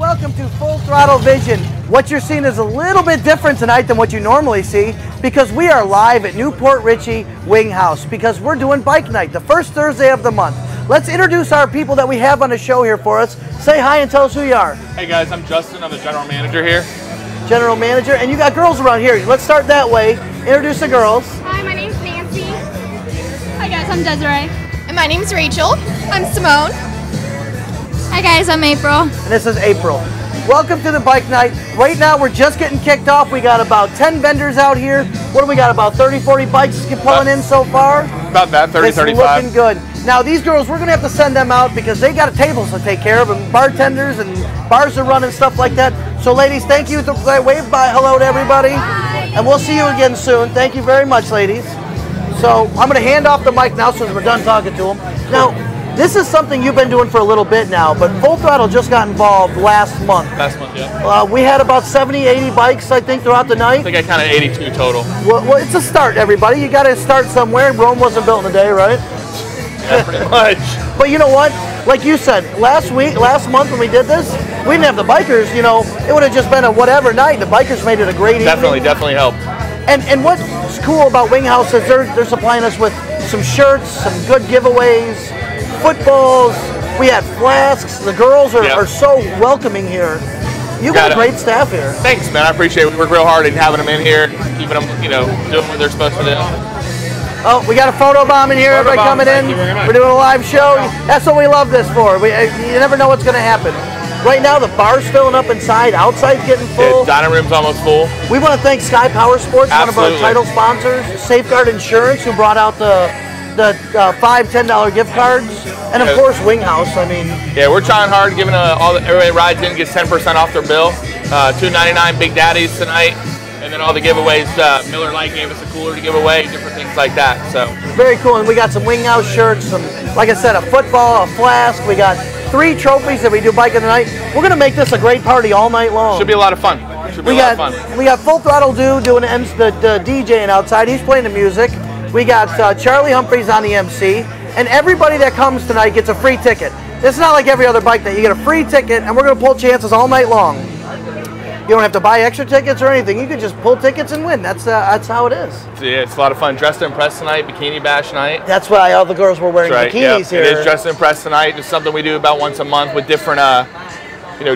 welcome to Full Throttle Vision. What you're seeing is a little bit different tonight than what you normally see because we are live at Newport Richey Wing House because we're doing bike night, the first Thursday of the month. Let's introduce our people that we have on the show here for us. Say hi and tell us who you are. Hey guys, I'm Justin. I'm the general manager here. General manager, and you got girls around here. Let's start that way. Introduce the girls. Hi, my name's Nancy. Hi guys, I'm Desiree. And my name's Rachel. I'm Simone. Hi guys, I'm April. And this is April. Welcome to the bike night. Right now we're just getting kicked off. We got about 10 vendors out here. What do we got, about 30, 40 bikes pulling in so far? About that, 30, it's 35. Looking good. Now these girls, we're gonna have to send them out because they got tables to take care of and bartenders and bars to run and stuff like that. So ladies, thank you. Wave bye, hello to everybody. Bye. And we'll see you again soon. Thank you very much, ladies. So I'm gonna hand off the mic now since we're done talking to them. Now, this is something you've been doing for a little bit now, but Full Throttle just got involved last month. Last month, yeah. We had about 70, 80 bikes, I think, throughout the night. I think I counted 82 total. Well, it's a start, everybody. You got to start somewhere. Rome wasn't built in a day, right? Yeah, pretty much. But you know what? Like you said, last month when we did this, we didn't have the bikers, you know, it would have just been a whatever night. The bikers made it a great evening. Definitely helped. And what's cool about Wing House is they're supplying us with some shirts, some good giveaways, footballs, we had flasks. The girls are so welcoming here. You got a great staff here. Thanks, man. I appreciate it. We work real hard in having them in here, keeping them, you know, doing what they're supposed to do. Oh, we got a photo bomb in here. Everybody coming in. We're doing a live show. That's what we love this for. You never know what's going to happen. Right now, the bar's filling up inside. Outside's getting full. The dining room's almost full. We want to thank Sky Powersports, one of our title sponsors, Safeguard Insurance, who brought out the $5, $10 gift cards, and of course Wing House. I mean, yeah, we're trying hard, giving everybody rides in gets 10% off their bill. $2.99 Big Daddies tonight, and then all the giveaways. Miller Lite gave us a cooler to give away, different things like that. So very cool. And we got some Wing House shirts, some, like I said, a football, a flask. We got 3 trophies that we do biking tonight. We're gonna make this a great party all night long. Should be a lot of fun. We got Full Throttle Dude doing the DJing outside. He's playing the music. We got Charlie Humphreys on the MC, and everybody that comes tonight gets a free ticket. It's not like every other bike that you get a free ticket, and we're going to pull chances all night long. You don't have to buy extra tickets or anything. You can just pull tickets and win. That's how it is. Yeah, it's a lot of fun. Dressed to Impress tonight, Bikini Bash night. That's why all the girls were wearing bikinis here. It is Dressed to Impress tonight. It's something we do about once a month with different, you know,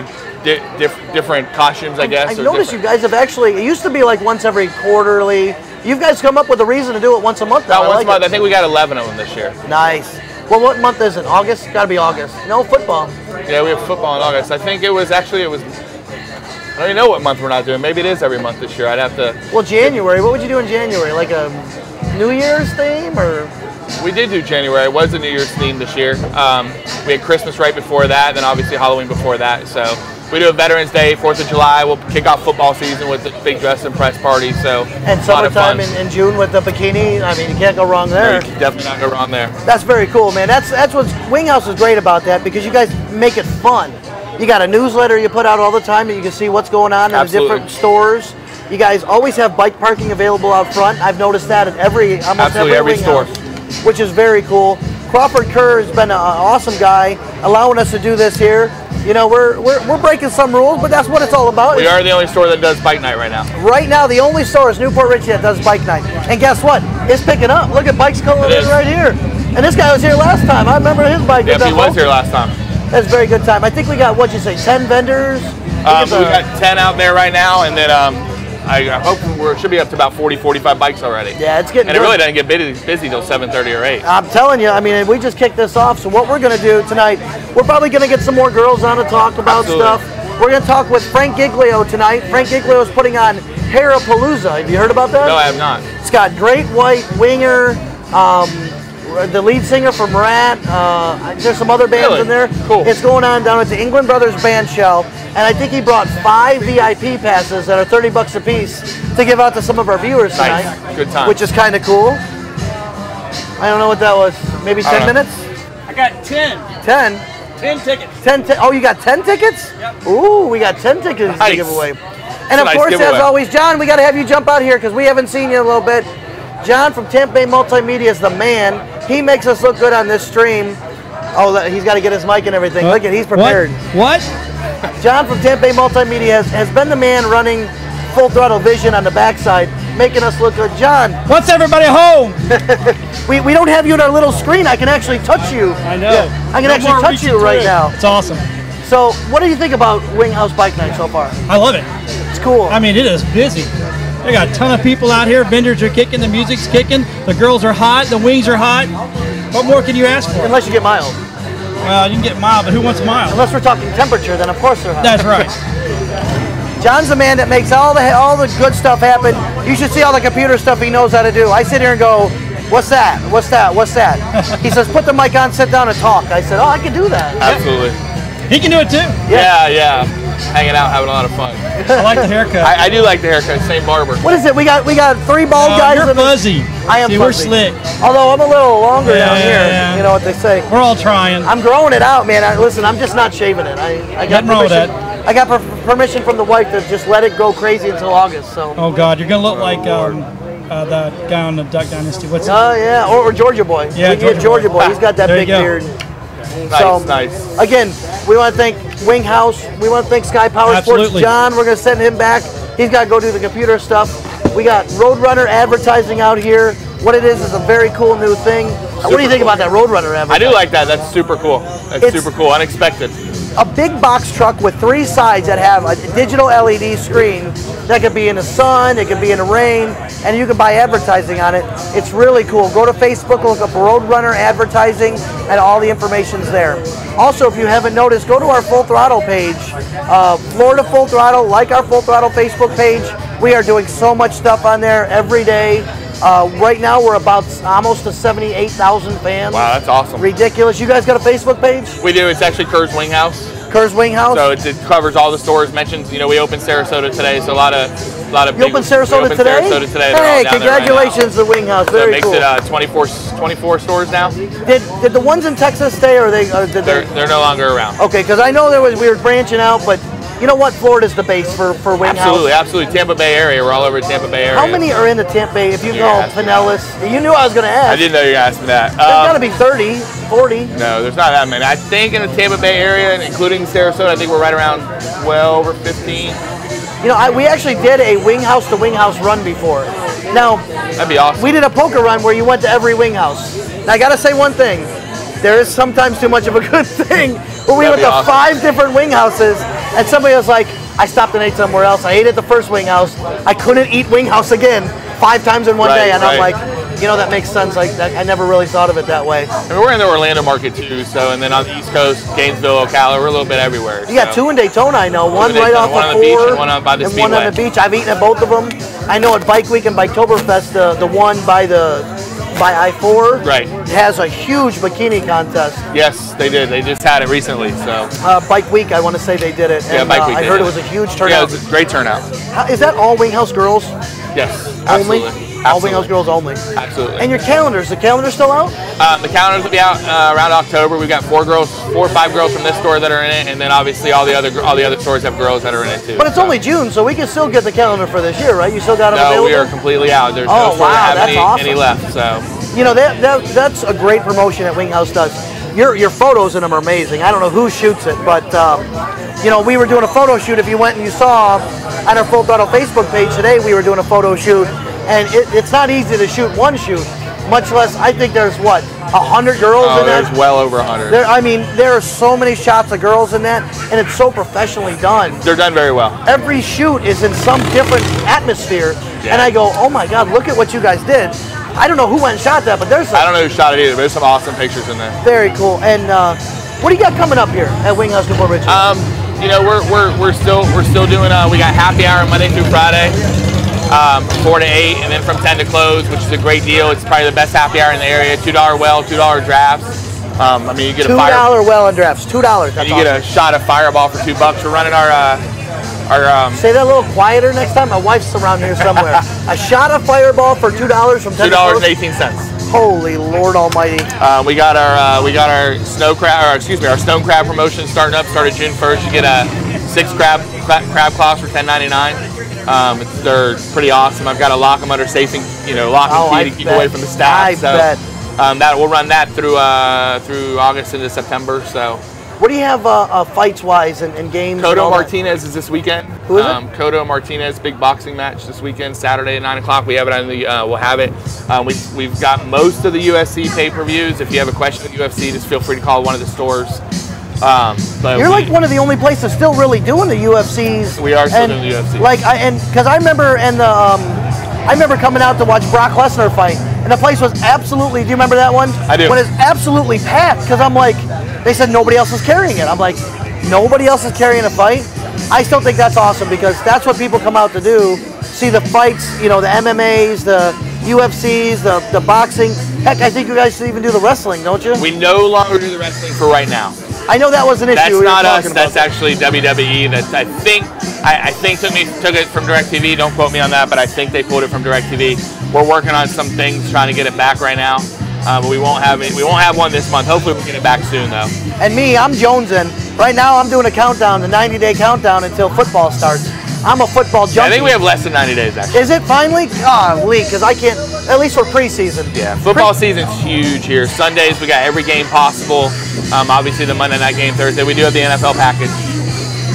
different costumes, I guess. I noticed you guys have actually, it used to be like once every quarterly. You guys come up with a reason to do it once a month now. About once a month. I think we got 11 of them this year. Nice. Well, what month is it? August? Got to be August. No, football. Yeah, we have football in August. I think it was I don't even know what month we're not doing. Maybe it is every month this year. I'd have to. Well, January. What would you do in January? Like a New Year's theme or? We did do January. It was a New Year's theme this year. We had Christmas right before that, then obviously Halloween before that. So we do a Veterans Day, 4th of July. We'll kick off football season with the big Dress and Press party. So and summertime in June with the bikini. I mean, you can't go wrong there. No, you can definitely not go wrong there. That's very cool, man. That's what Wing House is great about that because you guys make it fun. You got a newsletter you put out all the time that you can see what's going on in the different stores. You guys always have bike parking available out front. I've noticed that at almost every store. House, which is very cool. Crawford Kerr has been an awesome guy, allowing us to do this here. You know, we're breaking some rules, but that's what it's all about. We are the only store that does bike night right now. Right now, the only store is Newport Richey that does bike night. And guess what? It's picking up. Look at bikes coming in right here. And this guy was here last time. I remember his bike. Yep, he was here last time. That's a very good time. I think we got, what'd you say, 10 vendors? We got 10 out there right now, and then I hope we should be up to about 40, 45 bikes already. Yeah, it's getting And it really doesn't get busy till 7:30 or 8. I'm telling you, I mean, we just kicked this off, so what we're going to do tonight, we're probably going to get some more girls on to talk about stuff. We're going to talk with Frank Giglio tonight. Frank Giglio is putting on Heropalooza. Have you heard about that? No, I have not. It's got Great White, Winger, the lead singer from Rat. There's some other bands in there. Cool. It's going on down at the England Brothers Band Shell, and I think he brought 5 VIP passes that are $30 a piece to give out to some of our viewers tonight. Nice. Good time. Which is kind of cool. I don't know what that was. Maybe 10 minutes? I got 10. 10? 10 tickets. 10. Oh, you got 10 tickets? Yep. Ooh, we got 10 tickets to give away. And of course, as always, John, we got to have you jump out here because we haven't seen you in a little bit. John from Tampa Bay Multimedia is the man. He makes us look good on this stream. Oh, he's got to get his mic and everything. Look at, he's prepared. What? John from Tampa Bay Multimedia has been the man running Full Throttle Vision on the backside, making us look good. John. What's everybody home? we don't have you on our little screen. I can actually touch you. I know. Yeah, I can actually touch you right now. It's awesome. So what do you think about Wing House Bike Night so far? I love it. It's cool. I mean, it is busy. They got a ton of people out here. Vendors are kicking. The music's kicking. The girls are hot. The wings are hot. What more can you ask for? Unless you get mild. Well, you can get mild, but who wants mild? Unless we're talking temperature, then of course they're hot. That's right. John's the man that makes all the good stuff happen. You should see all the computer stuff he knows how to do. I sit here and go, what's that? What's that? What's that? He says, put the mic on, sit down and talk. I said, oh, I can do that. Absolutely. He can do it too. Yeah. Hanging out, having a lot of fun. I like the haircut. I do like the haircut. Same barber. What is it? We got 3 bald guys. You're fuzzy. I am See, fuzzy. we're slick. Although I'm a little longer down here. Yeah. You know what they say. We're all trying. I'm growing it out, man. Listen, I'm just not shaving it. I got Nothing wrong with permission. that. I got permission from the wife to just let it go crazy until August. So. Oh God, you're gonna look like the guy on the Duck Dynasty. What's Oh yeah, or Georgia Boy. Yeah, we get Georgia Boy. He's got that There big you go. beard. Nice. Again, we want to thank Wing House. We want to thank Sky Powersports. Absolutely. John, we're going to send him back. He's got to go do the computer stuff. We got Roadrunner advertising out here. What it is a very cool new thing. What do you think about that Roadrunner advertising? I do like that. That's super cool. That's super cool. Unexpected. A big box truck with 3 sides that have a digital LED screen that could be in the sun, it could be in the rain, and you can buy advertising on it. It's really cool. Go to Facebook, look up Roadrunner advertising, and all the information's there. Also, if you haven't noticed, go to our Full Throttle page, Florida Full Throttle, like our Full Throttle Facebook page. We are doing so much stuff on there every day. Right now, we're about almost to 78,000 fans. Wow, that's awesome. Ridiculous. You guys got a Facebook page? We do. It's actually Kerr's Wing House. Kerr's Wing House? So it covers all the stores. Mentions, we opened Sarasota today, so a lot of You opened Sarasota today? Sarasota today. Hey, congratulations to Wing House. Very cool. cool. It makes it 24 stores now. Did the ones in Texas stay, or did they? They're no longer around. Okay, because I know we were branching out, but you know what? Florida's the base for Wing House. Absolutely. Tampa Bay area. We're all over Tampa Bay area. How many are in the Tampa Bay? If you go Pinellas, you knew I was going to ask. I didn't know you were going to ask me that. There's got to be 30, 40. No, there's not that many. I think in the Tampa Bay area, including Sarasota, I think we're right around 12 or 15. We actually did a Wing House to Wing House run before. Now, that'd be awesome. We did a poker run where you went to every Wing House. Now, I got to say one thing. There is sometimes too much of a good thing. But we went to 5 different Wing Houses, and somebody was like, I stopped and ate somewhere else. I ate at the first Wing House. I couldn't eat Wing House again 5 times in one day. And I'm like, that makes sense. Like, I never really thought of it that way. I mean, we're in the Orlando market too, and then on the East Coast, Gainesville, Ocala, we're a little bit everywhere. You got 2 in Daytona, I know. One right off one of on the 4, beach and one out by the Speedway. One on the beach. I've eaten at both of them. I know at Bike Week and Biketoberfest, the one by I-4 has a huge bikini contest. Yes, they did. They just had it recently. So Bike Week, I want to say they did it. Yeah, Bike Week. I heard it was a huge turnout. Yeah, it was a great turnout. Is that all Wing House girls? Yes, only. Absolutely. All Wing House girls only. Absolutely. And your calendars? The calendar's still out? The calendars will be out around October. We've got 4 or 5 girls from this store that are in it, and then obviously all the other stores have girls that are in it too. But it's only June, so we can still get the calendar for this year, right? You still got them available? No, we are completely out. There's no store that have any left. So that's a great promotion that Wing House does. Your photos in them are amazing. I don't know who shoots it, but we were doing a photo shoot. If you went and you saw on our Full Throttle Facebook page today, we were doing a photo shoot, and it's not easy to shoot one shoot, much less. I think there's 100 girls in that. There's well over 100. There are so many shots of girls in that, and it's so professionally done. They're done very well. Every shoot is in some different atmosphere, and I go, oh my God, look at what you guys did. I don't know who went and shot that, but I don't know who shot it either, but there's some awesome pictures in there. Very cool. And what do you got coming up here at Wing House Newport Richey? We're still doing. We got happy hour Monday through Friday, 4 to 8, and then from 10 to close, which is a great deal. It's probably the best happy hour in the area. $2 well, $2 drafts. You get $2 well and drafts. $2. That's you get a shot of Fireball for $2. We're running our say that a little quieter next time. My wife's around here somewhere. A shot of Fireball for $2 from 10 $2.18. Holy Lord Almighty! We got our snow crab, our stone crab promotion starting up. Started June 1st. You get a 6 crab claws for $10.99. They're pretty awesome. I've got to lock them under safety, lock and key to keep away from the staff. I bet. We'll run that through August into September. So. What do you have fights-wise and games? Cotto Martinez is this weekend. Who is it? Cotto Martinez, big boxing match this weekend, Saturday at 9 o'clock. We have it on the. We'll have it. We've got most of the UFC pay-per-views. If you have a question with UFC, just feel free to call one of the stores. But you're like one of the only places still really doing the UFCs. We are still doing the UFC. Like, because I remember I remember coming out to watch Brock Lesnar fight, and the place was absolutely. Do you remember that one? I do. When it's absolutely packed, because I'm like, they said nobody else is carrying it. I'm like, nobody else is carrying a fight. I still think that's awesome because that's what people come out to do. See the fights, the MMAs, the UFCs, the boxing. Heck, I think you guys should even do the wrestling, don't you? We no longer do the wrestling for right now. I know that was an issue. That's not us. That's actually WWE. That's I think took it from DirecTV. Don't quote me on that, but I think they pulled it from DirecTV. We're working on some things, trying to get it back right now. But we won't have it. We won't have one this month. Hopefully, we'll get it back soon, though. And me, I'm jonesing. Right now, I'm doing a countdown, the 90-day countdown until football starts. I'm a football junkie. I think we have less than 90 days, actually. Is it finally? Golly, because I can't, at least for preseason. Yeah, football season's huge here. Sundays, we got every game possible. Obviously, the Monday night game Thursday. We do have the NFL package.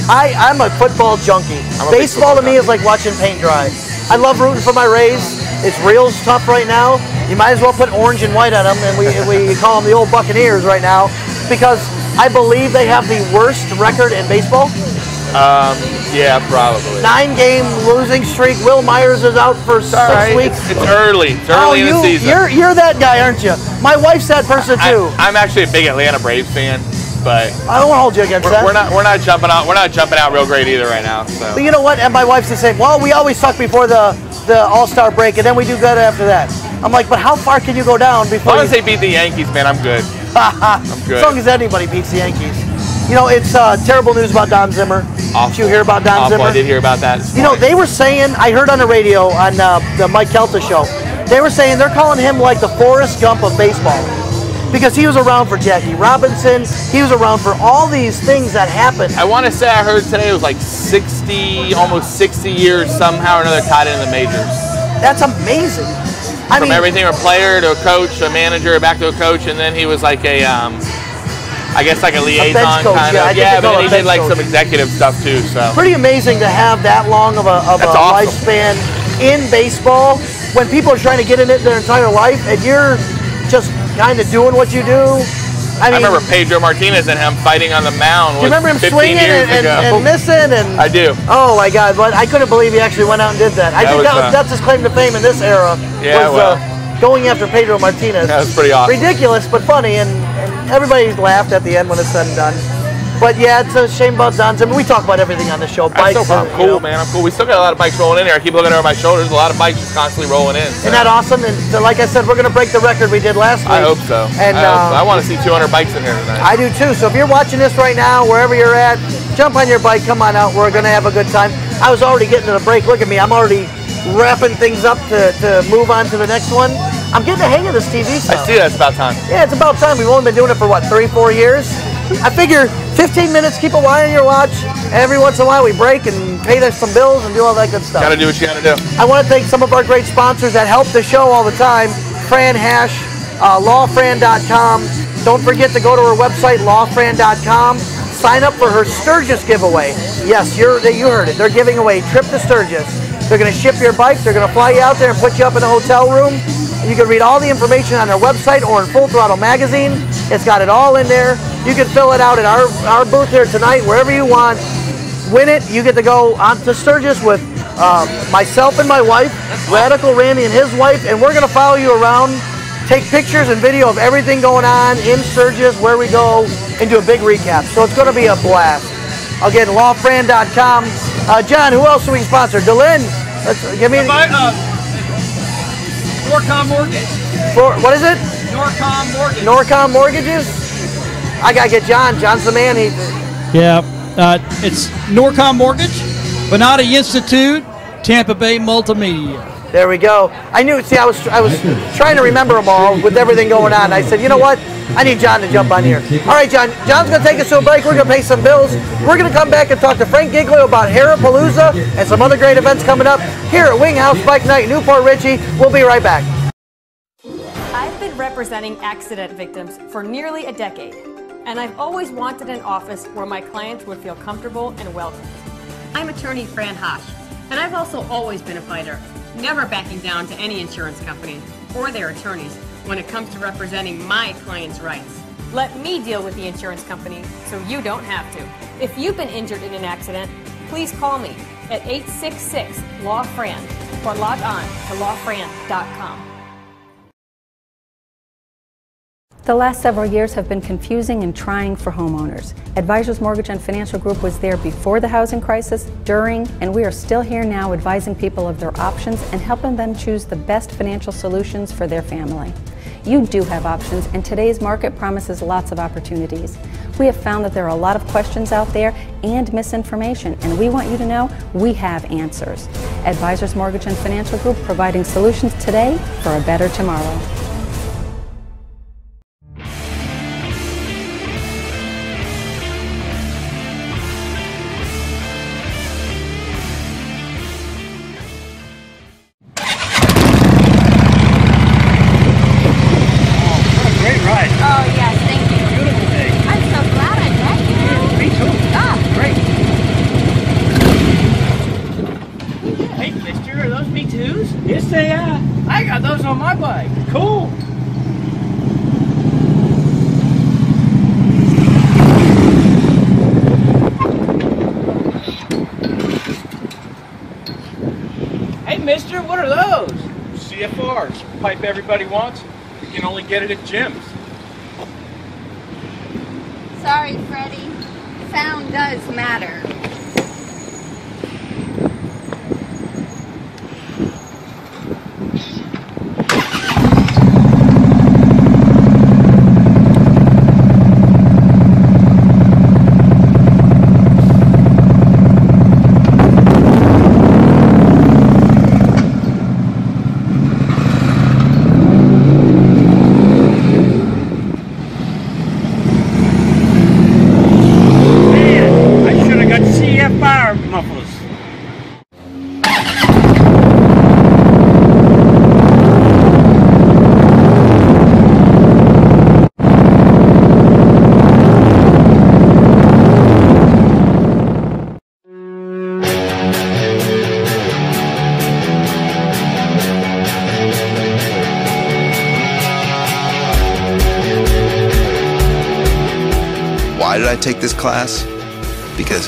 I'm a football junkie. Baseball to me is like watching paint dry. I love rooting for my Rays. It's real tough right now. You might as well put orange and white on them, and we call them the old Buccaneers right now because I believe they have the worst record in baseball. Yeah, probably. 9-game losing streak. Will Myers is out for 6 weeks. It's early. It's early in the season. You're that guy, aren't you? My wife's that person too. I'm actually a big Atlanta Braves fan, but I don't want to hold you against that. We're not jumping out. We're not jumping out real great either right now. So. But you know what? And my wife's the same. Well, we always suck before the All-Star break, and then we do good after that. I'm like, but how far can you go down before? As long as they beat the Yankees, man, I'm good. I'm good. As long as anybody beats the Yankees. It's terrible news about Don Zimmer. Awful. Did you hear about Don Zimmer? I did hear about that. They were saying, I heard on the radio on the Mike Kelta show, they were saying they're calling him like the Forrest Gump of baseball. Because he was around for Jackie Robinson. He was around for all these things that happened. I want to say I heard today it was like 60, almost 60 years somehow or another tied into the majors. That's amazing. From everything from a player to a coach, a manager, back to a coach, and then he was like I guess like a liaison kind of. Yeah, but then he did like some executive stuff too. So pretty amazing to have that long of a lifespan in baseball when people are trying to get in it their entire life, and you're just kind of doing what you do. I remember Pedro Martinez and him fighting on the mound. Do you remember him swinging and missing? And I do. Oh my God! But I couldn't believe he actually went out and did that. I think that's his claim to fame in this era. Yeah, going after Pedro Martinez. That was pretty awesome. Ridiculous, but funny, and everybody laughed at the end when it's said and done. But yeah, it's a shame about Don Zimmer. We talk about everything on the show. Bikes. I'm cool, man. I'm cool. We still got a lot of bikes rolling in here. I keep looking over my shoulders. A lot of bikes just constantly rolling in. So. Isn't that awesome? And like I said, we're going to break the record we did last week. I hope so. And I want to see 200 bikes in here tonight. I do too. So if you're watching this right now, wherever you're at, jump on your bike. Come on out. We're going to have a good time. I was already getting to the break. Look at me. I'm already wrapping things up to move on to the next one. I'm getting the hang of this TV stuff. I see that. It's about time. Yeah, it's about time. We've only been doing it for, 3-4 years? I figure 15 minutes, keep a wire on your watch. Every once in a while we break and pay some bills and do all that good stuff. Got to do what you got to do. I want to thank some of our great sponsors that help the show all the time. Fran Hash, lawfran.com. Don't forget to go to her website, lawfran.com. Sign up for her Sturgis giveaway. Yes, you heard it. They're giving away a trip to Sturgis. They're going to ship your bike. They're going to fly you out there and put you up in a hotel room. You can read all the information on their website or in Full Throttle magazine. It's got it all in there. You can fill it out at our booth here tonight, wherever you want. Win it. You get to go on to Sturgis with myself and my wife, Radical Randy and his wife, and we're going to follow you around, take pictures and video of everything going on in Sturgis, where we go, and do a big recap. So it's going to be a blast. Again, lawfran.com. John, who else do we sponsor? Delin. Give me Norcom Mortgage. What is it? Norcom Mortgage. Norcom Mortgages? I got to get John. John's the man. It's Norcom Mortgage, Bonatti Institute, Tampa Bay Multimedia. There we go. I knew. See, I was trying to remember them all with everything going on. I said, you know what? I need John to jump on here. All right, John. John's going to take us to a break. We're going to pay some bills. We're going to come back and talk to Frank Giglio about Heropalooza and some other great events coming up here at Wing House Bike Night in Newport Richey. We'll be right back. I've been representing accident victims for nearly a decade. and I've always wanted an office where my clients would feel comfortable and welcome. I'm attorney Fran Hosh, and I've also always been a fighter, never backing down to any insurance company or their attorneys when it comes to representing my clients' rights. Let me deal with the insurance company so you don't have to. If you've been injured in an accident, please call me at 866-LAW-FRAN or log on to lawfran.com. The last several years have been confusing and trying for homeowners. Advisors Mortgage and Financial Group was there before the housing crisis, during, and we are still here now advising people of their options and helping them choose the best financial solutions for their family. You do have options, and today's market promises lots of opportunities. We have found that there are a lot of questions out there and misinformation, and we want you to know we have answers. Advisors Mortgage and Financial Group, providing solutions today for a better tomorrow. On my bike. Cool. Hey, mister, what are those? CFRs. Pipe everybody wants. You can only get it at gyms. Sorry, Freddie. Sound does matter. Why did I take this class? Because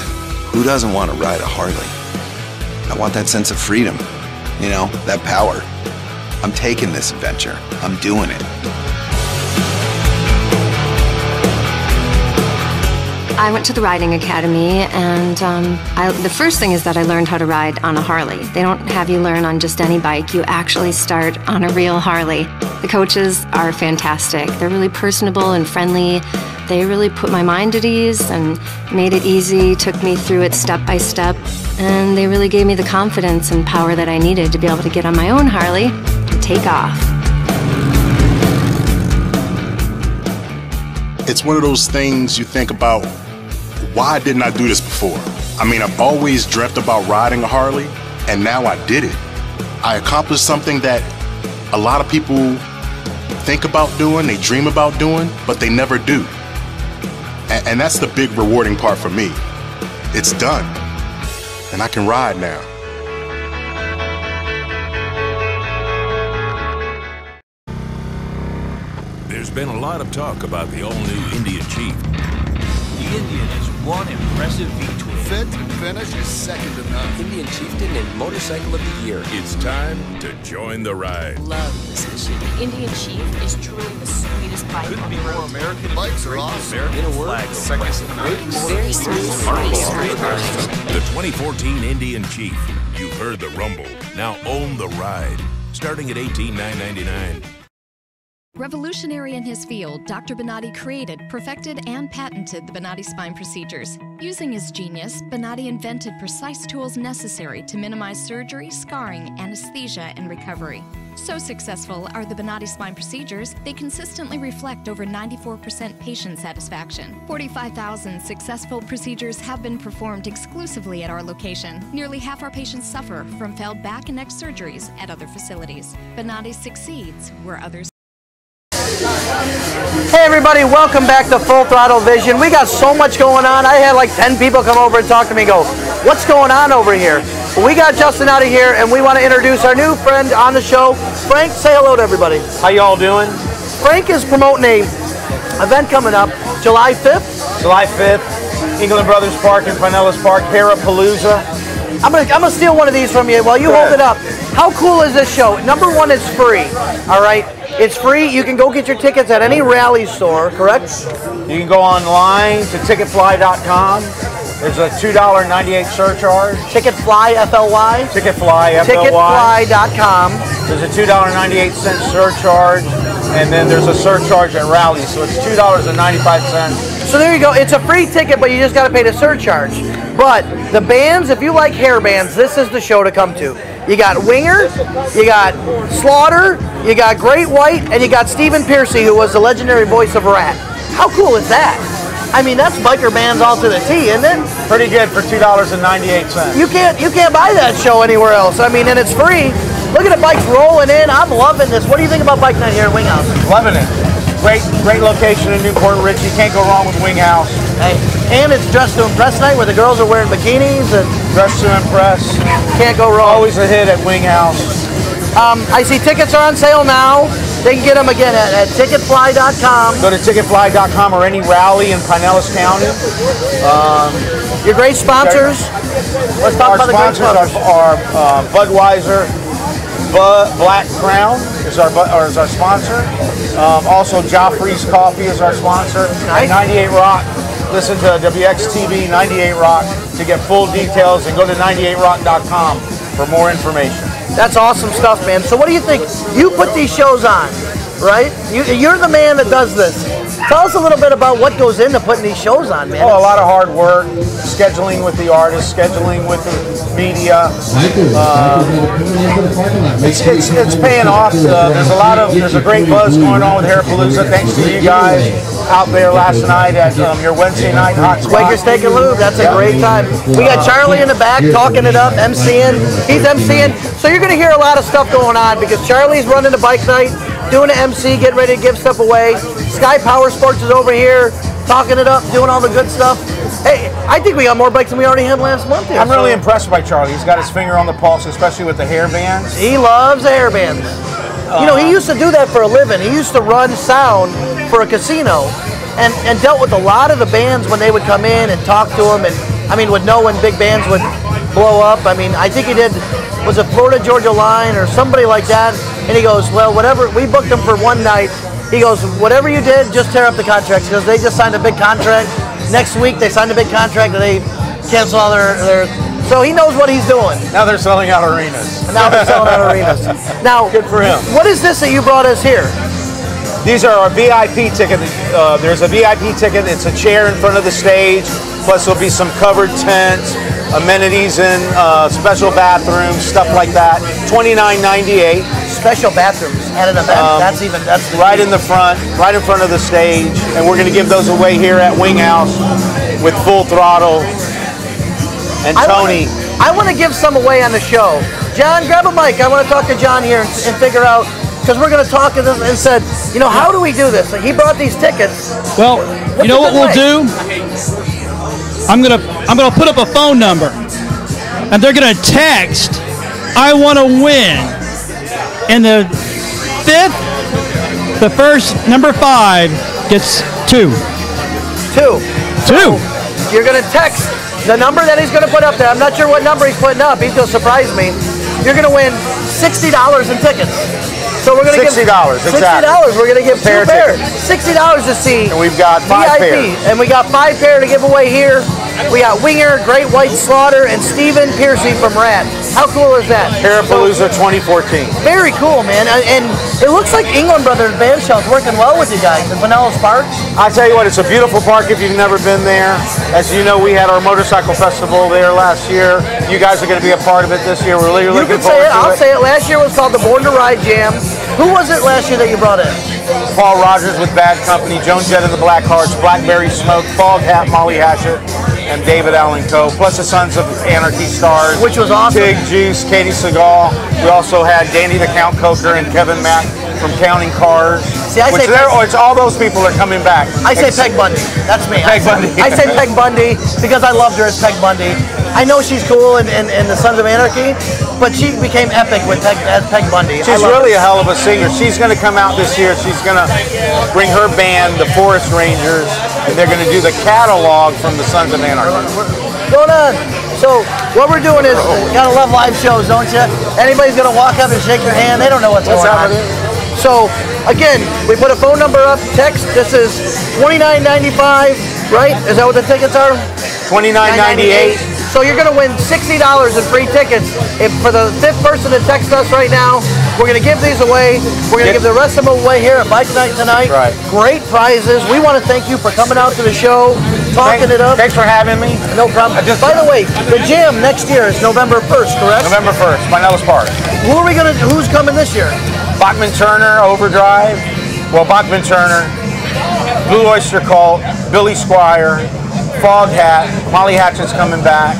who doesn't want to ride a Harley? I want that sense of freedom, you know, that power. I'm taking this adventure. I'm doing it. I went to the riding academy, and the first thing is that I learned how to ride on a Harley. They don't have you learn on just any bike. You actually start on a real Harley. The coaches are fantastic. They're really personable and friendly. They really put my mind at ease and made it easy, took me through it step by step, and they really gave me the confidence and power that I needed to be able to get on my own Harley and take off. It's one of those things you think about, why didn't I do this before? I mean, I've always dreamt about riding a Harley, and now I did it. I accomplished something that a lot of people think about doing, they dream about doing, but they never do. And that's the big rewarding part for me. It's done, and I can ride now. There's been a lot of talk about the all-new Indian Chief. The Indian is one impressive V-twin. Fit and finish is second to none. Indian Chieftain and Motorcycle of the Year. It's time to join the ride. Love this machine. The Indian Chief is truly the sweetest bike on the road. American bikes are awesome. In a word, very smooth. The 2014 Indian Chief. You've heard the rumble. Now own the ride. Starting at $18,999. Revolutionary in his field, Dr. Bonatti created, perfected, and patented the Bonatti spine procedures. Using his genius, Bonatti invented precise tools necessary to minimize surgery, scarring, anesthesia, and recovery. So successful are the Bonatti spine procedures, they consistently reflect over 94% patient satisfaction. 45,000 successful procedures have been performed exclusively at our location. Nearly half our patients suffer from failed back and neck surgeries at other facilities. Bonatti succeeds where others Hey everybody, welcome back to Full Throttle Vision. We got so much going on. I had like 10 people come over and talk to me and go, what's going on over here? Well, we got Justin out of here and we want to introduce our new friend on the show. Frank, say hello to everybody. How y'all doing? Frank is promoting a event coming up July 5th. July 5th, England Brothers Park in Pinellas Park, Heropalooza. I'm gonna steal one of these from you while you hold it up. How cool is this show? Number one, it's free, all right? It's free. You can go get your tickets at any rally store, correct? You can go online to ticketfly.com. There's a $2.98 surcharge. Ticketfly, F-L-Y? Ticketfly, F-L-Y. Ticketfly.com. There's a $2.98 surcharge, and then there's a surcharge at rally, so it's $2.95. So there you go. It's a free ticket, but you just got to pay the surcharge. But the bands, if you like hair bands, this is the show to come to. You got Winger, you got Slaughter, you got Great White, and you got Stephen Piercy, who was the legendary voice of Rat. How cool is that? I mean, that's biker bands all to the T, isn't it? Pretty good for $2.98. You can't buy that show anywhere else. I mean, and it's free. Look at the bikes rolling in. I'm loving this. What do you think about Bike Night here at Wing House? Loving it. Great location in Newport Richey. Can't go wrong with Wing House. Hey, and it's Dress to Impress night where the girls are wearing bikinis and Dress to Impress. Can't go wrong. Always a hit at Wing House. I see tickets are on sale now. They can get them again at ticketfly.com. Go to ticketfly.com or any rally in Pinellas County. Your great sponsors. Let's talk about the great sponsors. Are Budweiser, Black Crown is our sponsor. Also, Joffrey's Coffee is our sponsor. Nice. 98 Rock. Listen to WXTV 98 Rock to get full details, and go to 98rock.com for more information. That's awesome stuff, man. So what do you think? You put these shows on, right? You're the man that does this. Tell us a little bit about what goes into putting these shows on, man. Oh, a lot of hard work, scheduling with the artists, scheduling with the media. It's paying off. There's a great buzz going on with Heropalooza. Thanks to you guys out there last night at your Wednesday night hot spot. Quaker Steak and Lube. That's a great time. We got Charlie in the back talking it up, MCing. He's MCing. So you're going to hear a lot of stuff going on because Charlie's running the bike night, doing an MC, getting ready to give stuff away. Sky Powersports is over here talking it up, doing all the good stuff. Hey, I think we got more bikes than we already had last month here. I'm really impressed by Charlie. He's got his finger on the pulse, especially with the hair bands. He loves the hair bands. You know, he used to do that for a living. He used to run sound for a casino and dealt with a lot of the bands when they would come in and talk to him, and I mean, would know when big bands would blow up. I mean, I think he did, was it Florida Georgia Line or somebody like that, and he goes, well, whatever, we booked them for one night. He goes, whatever you did, just tear up the contracts, because they just signed a big contract. Next week they signed a big contract and they cancel all their so he knows what he's doing. Now they're selling out arenas. Now they're selling out arenas. Now, good for him. What is this that you brought us here? These are our VIP ticket. There's a VIP ticket. It's a chair in front of the stage. Plus there'll be some covered tents, amenities in special bathrooms, stuff like that. $29.98. Special bathrooms at an event. That's right in the front, right in front of the stage, and we're going to give those away here at Wing House with Full Throttle and Tony. I want to give some away on the show. John, grab a mic. I want to talk to John here and figure out, because we're going to talk to this and said, you know, how do we do this? He brought these tickets. Well, you know what we'll do? I'm gonna put up a phone number, and they're gonna text, "I want to win." And the first number 5 gets 2. So you're going to text the number that he's going to put up there. I'm not sure what number he's putting up. He's going to surprise me. You're going to win $60 in tickets. So we're going to give $60, exactly. $60. We're going to give 2 pairs. $60 to see. And we've got 5 pairs. And we got 5 pairs to give away here. We got Winger, Great White, Slaughter, and Stephen Piercy from Rat. How cool is that? Heropalooza 2014. Very cool, man. And it looks like England Brothers Band Shell's working well with you guys in Pinellas Park. I tell you what, it's a beautiful park if you've never been there. As you know, we had our motorcycle festival there last year. You guys are going to be a part of it this year. We're really looking forward to it. I'll say it. Last year was called the Born to Ride Jam. Who was it last year that you brought in? Paul Rogers with Bad Company, Joan Jett and the Blackhearts, Blackberry Smoke, Fog Hat, Molly Hatchet, and David Allen Coe, plus the Sons of Anarchy stars. Which was awesome. Tig Juice, Katie Seagal. We also had Danny the Count Coker and Kevin Mack from counting cars. See, I say it's all those people are coming back. I say Peg Bundy. That's me. Peg Bundy. I say Peg Bundy because I loved her as Peg Bundy. I know she's cool in the Sons of Anarchy, but she became epic with as Peg Bundy. She's really a hell of a singer. She's going to come out this year. She's going to bring her band, the Forest Rangers, and they're going to do the catalog from the Sons of Anarchy. Going on. So what we're doing is, you gotta love live shows, don't you? Anybody's gonna walk up and shake your hand, they don't know what's going on. So again, we put a phone number up, text. This is $29.95, right? Is that what the tickets are? $29.98. So you're gonna win $60 in free tickets. If for the 5th person to text us right now, we're gonna give these away. We're gonna give the rest of them away here at Bike Night tonight. Right. Great prizes. We want to thank you for coming out to the show, talking it up. Thanks for having me. No problem. By the way, the gym next year is November 1st, correct? November 1st, Pinellas Park. Who's coming this year? Bachman Turner, Overdrive. Well, Bachman Turner, Blue Oyster Cult, Billy Squire, Fog Hat, Molly Hatchet's coming back,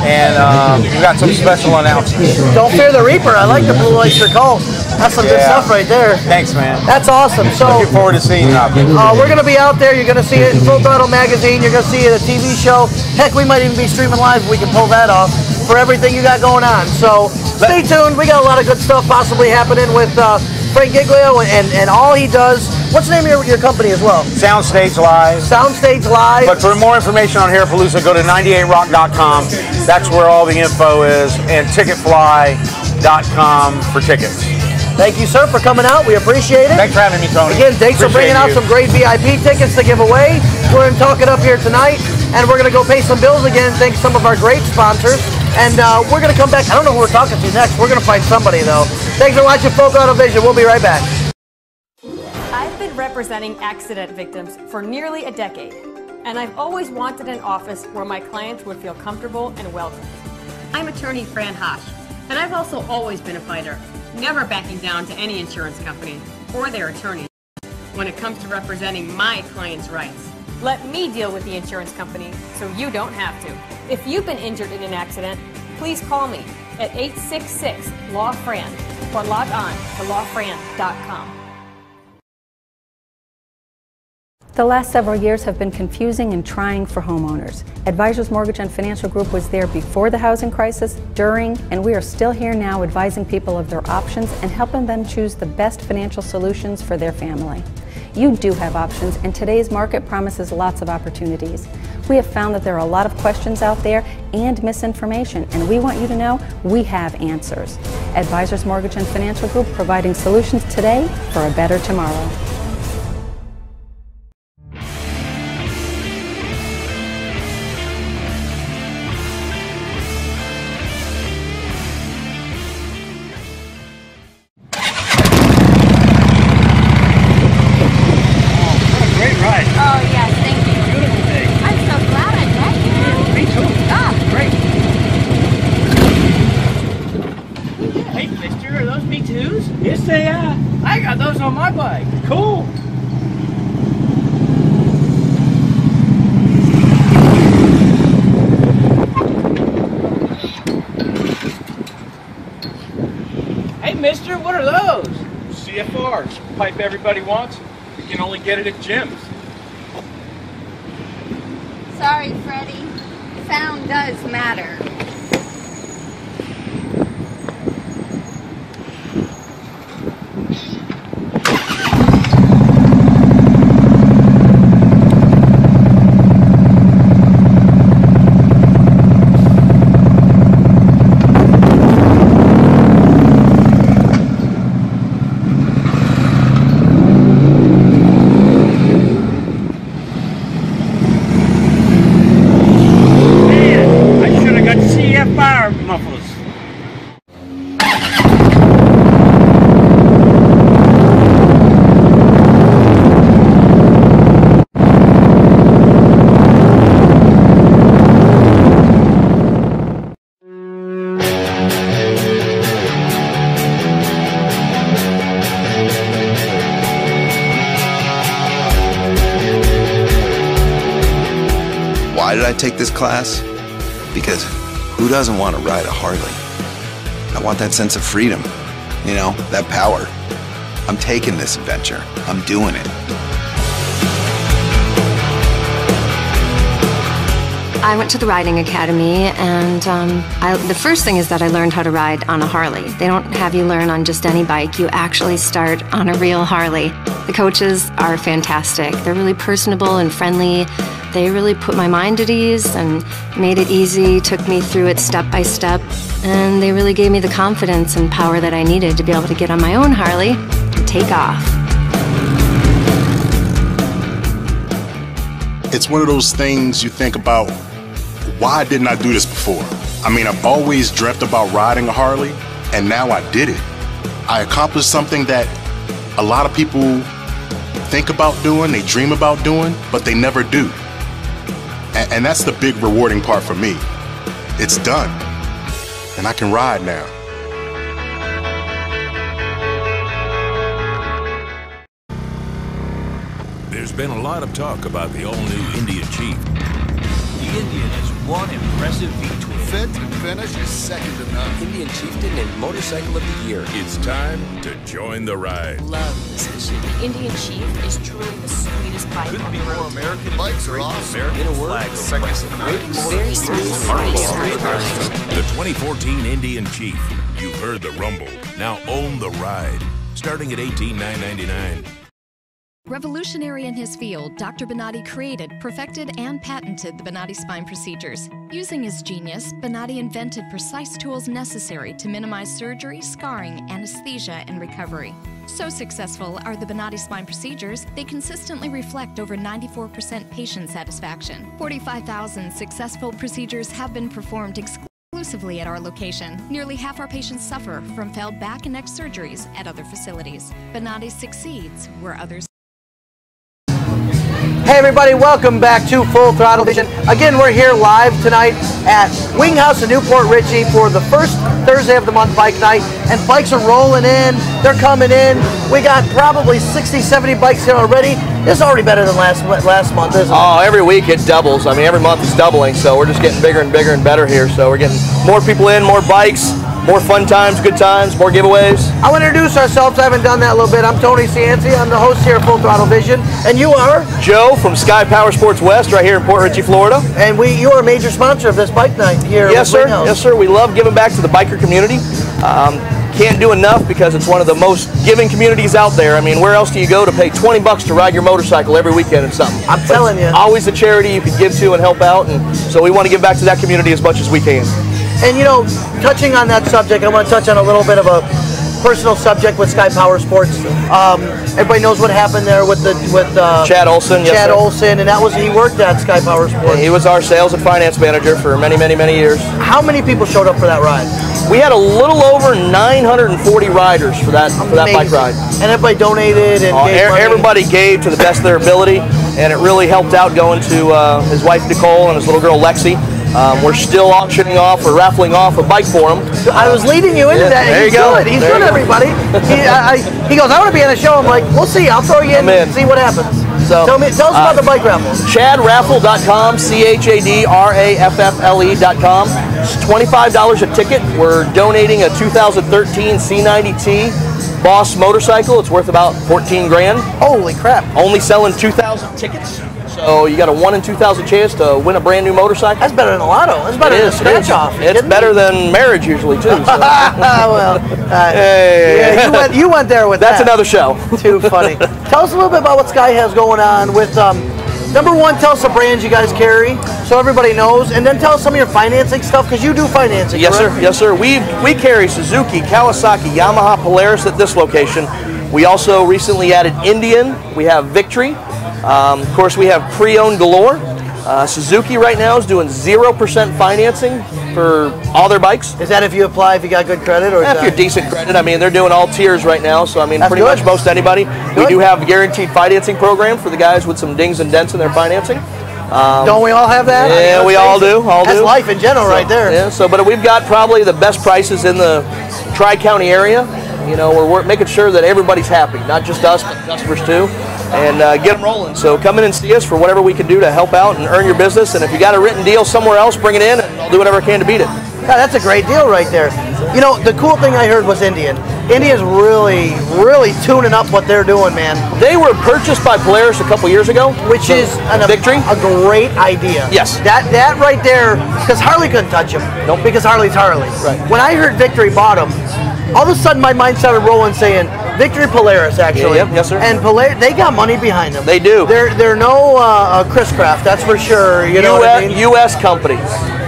and we've got some special announcements. Don't fear the Reaper. I like the Blue Oyster Cult. That's some good stuff right there. Thanks, man. That's awesome. So looking forward to seeing you out there. We're going to be out there. You're going to see it in Full Throttle Magazine. You're going to see it at a TV show. Heck, we might even be streaming live if we can pull that off for everything you got going on. So stay tuned. We got a lot of good stuff possibly happening with Frank Giglio and all he does. What's the name of your company as well? Soundstage Live. Soundstage Live. But for more information on Heropalooza, go to 98rock.com. That's where all the info is, and ticketfly.com for tickets. Thank you, sir, for coming out. We appreciate it. Thanks for having me, Tony. Again, thanks for bringing out some great VIP tickets to give away. We're going to talk it up here tonight, and we're going to go pay some bills again. Thanks to some of our great sponsors. And we're going to come back. I don't know who we're talking to next. We're going to find somebody, though. Thanks for watching Full Throttle Vision. We'll be right back. I've been representing accident victims for nearly a decade, and I've always wanted an office where my clients would feel comfortable and welcome. I'm attorney Fran Hosh, and I've also always been a fighter, never backing down to any insurance company or their attorney when it comes to representing my clients' rights. Let me deal with the insurance company so you don't have to. If you've been injured in an accident, please call me at 866-LAW-FRAN or log on to lawfran.com. The last several years have been confusing and trying for homeowners. Advisors Mortgage and Financial Group was there before the housing crisis, during, and we are still here now advising people of their options and helping them choose the best financial solutions for their family. You do have options, and today's market promises lots of opportunities. We have found that there are a lot of questions out there and misinformation, and we want you to know we have answers. Advisors Mortgage and Financial Group, providing solutions today for a better tomorrow. Yes, they are. I got those on my bike. Cool. Hey, mister, what are those? CFRs. Pipe everybody wants. You can only get it at gyms. Sorry, Freddie. Sound does matter. Why did I take this class? Because who doesn't want to ride a Harley? I want that sense of freedom, you know, that power. I'm taking this adventure. I'm doing it. I went to the riding academy, and the first thing is that I learned how to ride on a Harley. They don't have you learn on just any bike. You actually start on a real Harley. The coaches are fantastic. They're really personable and friendly. They really put my mind at ease and made it easy, took me through it step by step, and they really gave me the confidence and power that I needed to be able to get on my own Harley and take off. It's one of those things you think about, why didn't I do this before? I mean, I've always dreamt about riding a Harley, and now I did it. I accomplished something that a lot of people think about doing, they dream about doing, but they never do. And that's the big rewarding part for me. It's done, and I can ride now. There's been a lot of talk about the all-new Indian Chief. The Indian is one impressive V-twin. Fit and finish is second to none. Indian Chieftain and Motorcycle of the Year. It's time to join the ride. Love this machine. The Indian Chief is truly the sweetest bike on the road. American bikes are awesome. In a word, very smooth. The 2014 Indian Chief. You've heard the rumble. Now own the ride. Starting at $18,999. Revolutionary in his field, Dr. Bonatti created, perfected, and patented the Bonatti spine procedures. Using his genius, Bonatti invented precise tools necessary to minimize surgery, scarring, anesthesia, and recovery. So successful are the Bonatti spine procedures, they consistently reflect over 94% patient satisfaction. 45,000 successful procedures have been performed exclusively at our location. Nearly half our patients suffer from failed back and neck surgeries at other facilities. Bonatti succeeds where others. Hey everybody, welcome back to Full Throttle Vision. Again, we're here live tonight at Wing House in Newport Richey for the first Thursday of the month bike night, and bikes are rolling in, they're coming in. We got probably 60, 70 bikes here already. This is already better than last month, isn't it? Oh, every week it doubles. I mean, every month it's doubling, so we're just getting bigger and bigger and better here. So we're getting more people in, more bikes, more fun times, good times, more giveaways. I want to introduce ourselves. I haven't done that a little bit. I'm Tony Cianci. I'm the host here at Full Throttle Vision. And you are? Joe from Sky Powersports West right here in Port Richey, Florida. And you are a major sponsor of this bike night here. Yes, sir. Yes, sir. We love giving back to the biker community. Can't do enough because it's one of the most giving communities out there. I mean, where else do you go to pay 20 bucks to ride your motorcycle every weekend and something? I'm telling you. Always a charity you can give to and help out, and so we want to give back to that community as much as we can. And you know, touching on that subject, I want to touch on a little bit of a personal subject with Sky Powersports. Everybody knows what happened there with Chad Olson. Yes, Chad sir. Olson, and he worked at Sky Powersports. And he was our sales and finance manager for many, many, many years. How many people showed up for that ride? We had a little over 940 riders for that bike ride. And everybody donated and gave money. Everybody gave to the best of their ability, and it really helped out going to his wife Nicole and his little girl Lexi. We're still auctioning off or raffling off a bike for him. I was leading you into that. There you go. He's good, everybody. He goes, I want to be on the show. I'm like, we'll see. I'll throw you in and see what happens. So tell us about the bike raffle. ChadRaffle.com, ChadRaffle.com. It's $25 a ticket. We're donating a 2013 C90T Boss motorcycle. It's worth about 14 grand. Holy crap. Only selling 2,000 tickets. So you got a 1 in 2,000 chance to win a brand new motorcycle. That's better than a lotto. That's better than a scratch off. It's better than marriage usually too. So. Well, yeah, you went there with That's another show. Too funny. Tell us a little bit about what Sky has going on with. Number one, tell us the brands you guys carry so everybody knows, and then tell us some of your financing stuff because you do financing. Yes, correct? sir. Yes, sir. We carry Suzuki, Kawasaki, Yamaha, Polaris at this location. We also recently added Indian. We have Victory. Of course, we have pre-owned galore. Suzuki right now is doing 0% financing for all their bikes. Is that if you apply, if you got good credit? Or if you're decent credit. I mean, they're doing all tiers right now, so I mean, That's pretty good. much most anybody. Good. We do have a guaranteed financing program for the guys with some dings and dents in their financing. Don't we all have that? Yeah, we all do. That's life in general right there. Yeah, but we've got probably the best prices in the Tri-County area. You know, we're making sure that everybody's happy, not just us, but customers too, and get them rolling. So come in and see us for whatever we can do to help out and earn your business. And if you got a written deal somewhere else, bring it in, and I'll do whatever I can to beat it. Yeah, that's a great deal right there. You know, the cool thing I heard was Indian. India's really, really tuning up what they're doing, man. They were purchased by Polaris a couple years ago, which is Victory. A great idea. Yes. That right there, because Harley couldn't touch him. Nope. Because Harley's Harley. Right. When I heard Victory bought him, all of a sudden my mind started rolling, saying Victory Polaris actually. Yep. Yes, sir. And Polaris, they got money behind them. They do. They're no Chris Craft, that's for sure. You know what I mean? U.S. company.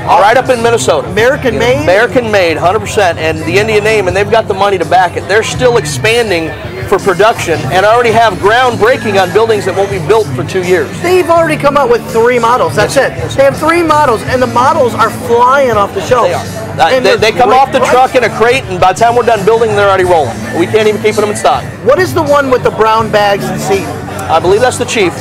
Right up in Minnesota. American made? American made, 100%. And the Indian name, and they've got the money to back it. They're still expanding for production and already have groundbreaking on buildings that won't be built for 2 years. They've already come out with 3 models. That's it. They have 3 models, and the models are flying off the shelves. They are. They come off the truck in a crate, and by the time we're done building, they're already rolling. We can't even keep them in stock. What is the one with the brown bags and seat? I believe that's the Chief.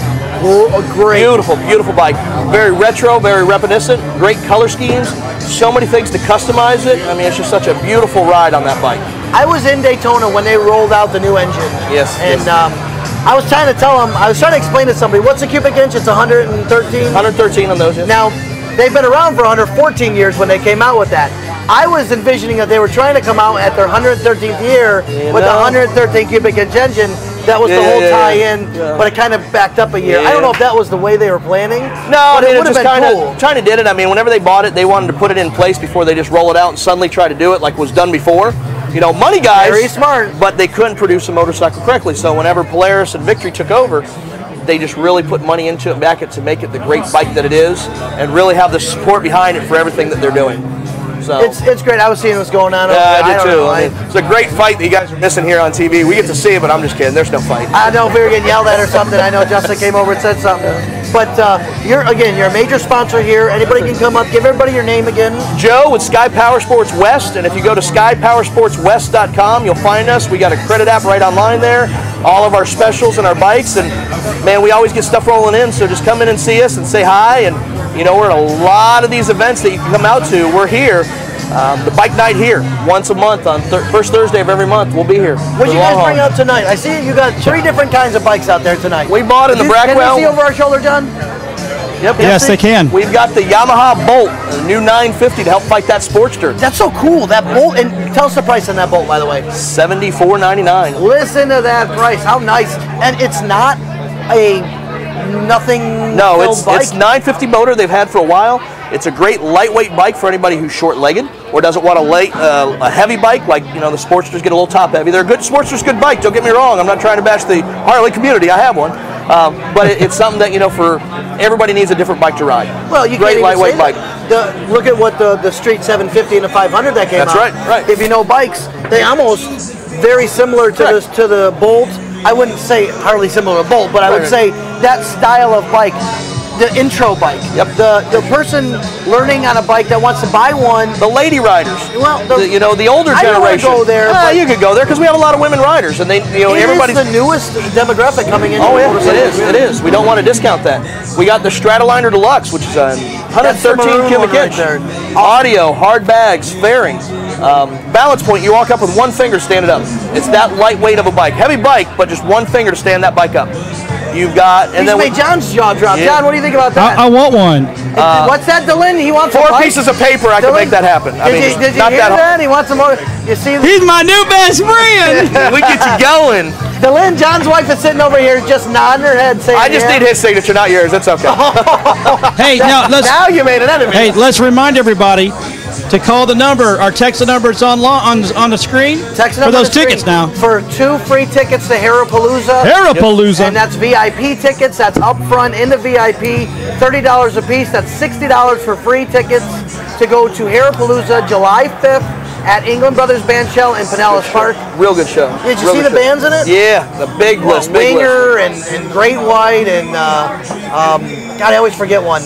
Great. Beautiful, beautiful bike. Very retro, very reminiscent, great color schemes, so many things to customize it. I mean, it's just such a beautiful ride on that bike. I was in Daytona when they rolled out the new engine. Yes. And I was trying to tell them, I was trying to explain to somebody, what's a cubic inch? It's 113? 113 on those, yes. Now, they've been around for 114 years when they came out with that. I was envisioning that they were trying to come out at their 113th year with a 113 cubic inch engine. That was the whole tie-in, but it kind of backed up a year. I don't know if that was the way they were planning. No, but I mean, it would have been kind cool. of trying to did it. I mean, whenever they bought it, they wanted to put it in place before they just roll it out and suddenly try to do it like was done before. You know, money guys, very smart, but they couldn't produce a motorcycle correctly. So whenever Polaris and Victory took over, they just really put money into it and back it to make it the great bike that it is, and really have the support behind it for everything that they're doing. So it's great. I was seeing what's going on. Yeah, I did too. I mean, it's a great fight that you guys are missing here on TV. We get to see it, but I'm just kidding. There's no fight. I know if we were getting yelled at or something. I know Justin came over and said something. But you're a major sponsor here. Anybody can come up. Give everybody your name again. Joe with Sky Powersports West, and if you go to skypowersportswest.com, you'll find us. We got a credit app right online there. All of our specials and our bikes, and man, we always get stuff rolling in. So just come in and see us and say hi. And you know, we're at a lot of these events that you can come out to. We're here. The bike night here, once a month on first Thursday of every month. We'll be here. What did you guys bring out tonight? I see you got 3 different kinds of bikes out there tonight. We bought in the Brackwell. Can you see over our shoulder, John? Yep. Yes, they can. We've got the Yamaha Bolt, a new 950 to help fight that Sportster. That's so cool. That Bolt, and tell us the price on that Bolt, by the way. $74.99. Listen to that price. How nice. And it's not a nothing. No, it's 950 motor they've had for a while. It's a great lightweight bike for anybody who's short-legged or doesn't want a heavy bike, like, you know, the Sportsters get a little top heavy. They're good. Sportster's good bike. Don't get me wrong. I'm not trying to bash the Harley community. I have one, but it's something that, you know, for everybody needs a different bike to ride. Well, you great can't lightweight even say bike. that. Look at what the Street 750 and the 500 that came out. That's right. If you know bikes, they almost very similar to the Bolt. I wouldn't say Harley similar to Bolt, but I would say that style of bike. The intro bike. Yep. The person learning on a bike that wants to buy one. The lady riders. Well, you know, the older generation. I don't want to go there. You could go there because we have a lot of women riders, and they, you know, everybody's the newest demographic coming in. Oh yeah, it is. We don't want to discount that. We got the Stratoliner Deluxe, which is a 113 cubic inch. Audio, hard bags, fairings, balance point. You walk up with one finger, stand it up. It's that lightweight of a bike, heavy bike, but just one finger to stand that bike up. You've got, and he's then made John's jaw drop. John, what do you think about that? I want one. What's that, Dylan? He wants 4 pieces of paper. I can make that happen. Did you hear that? He wants some more. You see? He's my new best friend. We get you going. Dylan, John's wife is sitting over here just nodding her head saying, I just need his signature, not yours. It's okay. Hey, now you made an enemy. Hey, let's remind everybody to call the number or text the number. It's on the screen. Text for those tickets now. For 2 free tickets to Heropalooza. Heropalooza. And that's VIP tickets. That's up front in the VIP. $30 a piece. That's $60 for free tickets to go to Heropalooza July 5th at England Brothers Bandshell in Pinellas Park. Real good show. Did you see the bands in it? Yeah, the big list. Winger and Great White and God, I always forget one.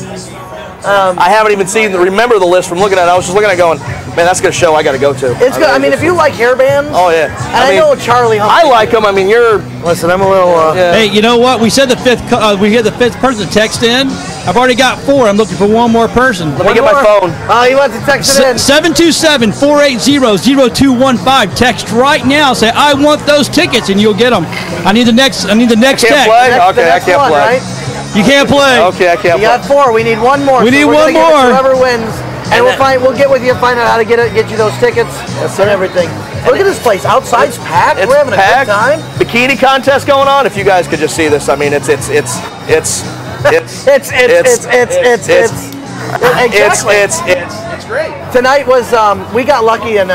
I haven't even remember the list from looking at it. I was just looking at it going, man, that's a good show I got to go to. It's good. I mean, if you like hair bands. Oh, yeah. And I know Charlie Humphrey. I like them. I mean, Listen, I'm a little. Hey, you know what? We said the fifth. We had the 5th person to text in. I've already got 4. I'm looking for one more person. Let me get my phone. He wants to text it in. 727-480-0215. Text right now. Say I want those tickets, and you'll get them. I need the next text. Play? Okay, I can't play. Right? You can't play. Okay, I can't play. You got 4. We need one more. We need one more. Whoever wins And we'll get with you, find out how to get you those tickets and everything. Look at this place. Outside's packed. We're having a good time. Bikini contest going on. If you guys could just see this, I mean, it's great. Tonight was we got lucky and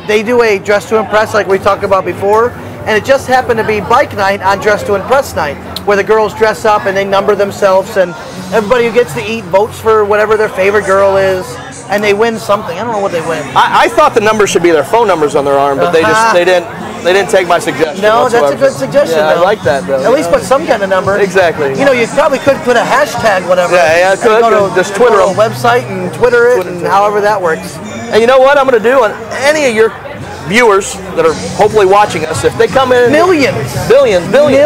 they do a Dress to Impress like we talked about before, and it just happened to be bike night on Dress to Impress night, where the girls dress up and they number themselves, and everybody who gets to eat votes for whatever their favorite girl is, and they win something. I don't know what they win. I thought the numbers should be their phone numbers on their arm, but they didn't take my suggestion. No, whatsoever. that's a good suggestion. Yeah, I like that though. At least put some kind of number. Exactly. You know, you probably could put a hashtag, whatever. Yeah, I could. Just Twitter a website and Twitter it, and however that works. And you know what I'm going to do on any of your viewers that are hopefully watching us, if they come in, millions. Anybody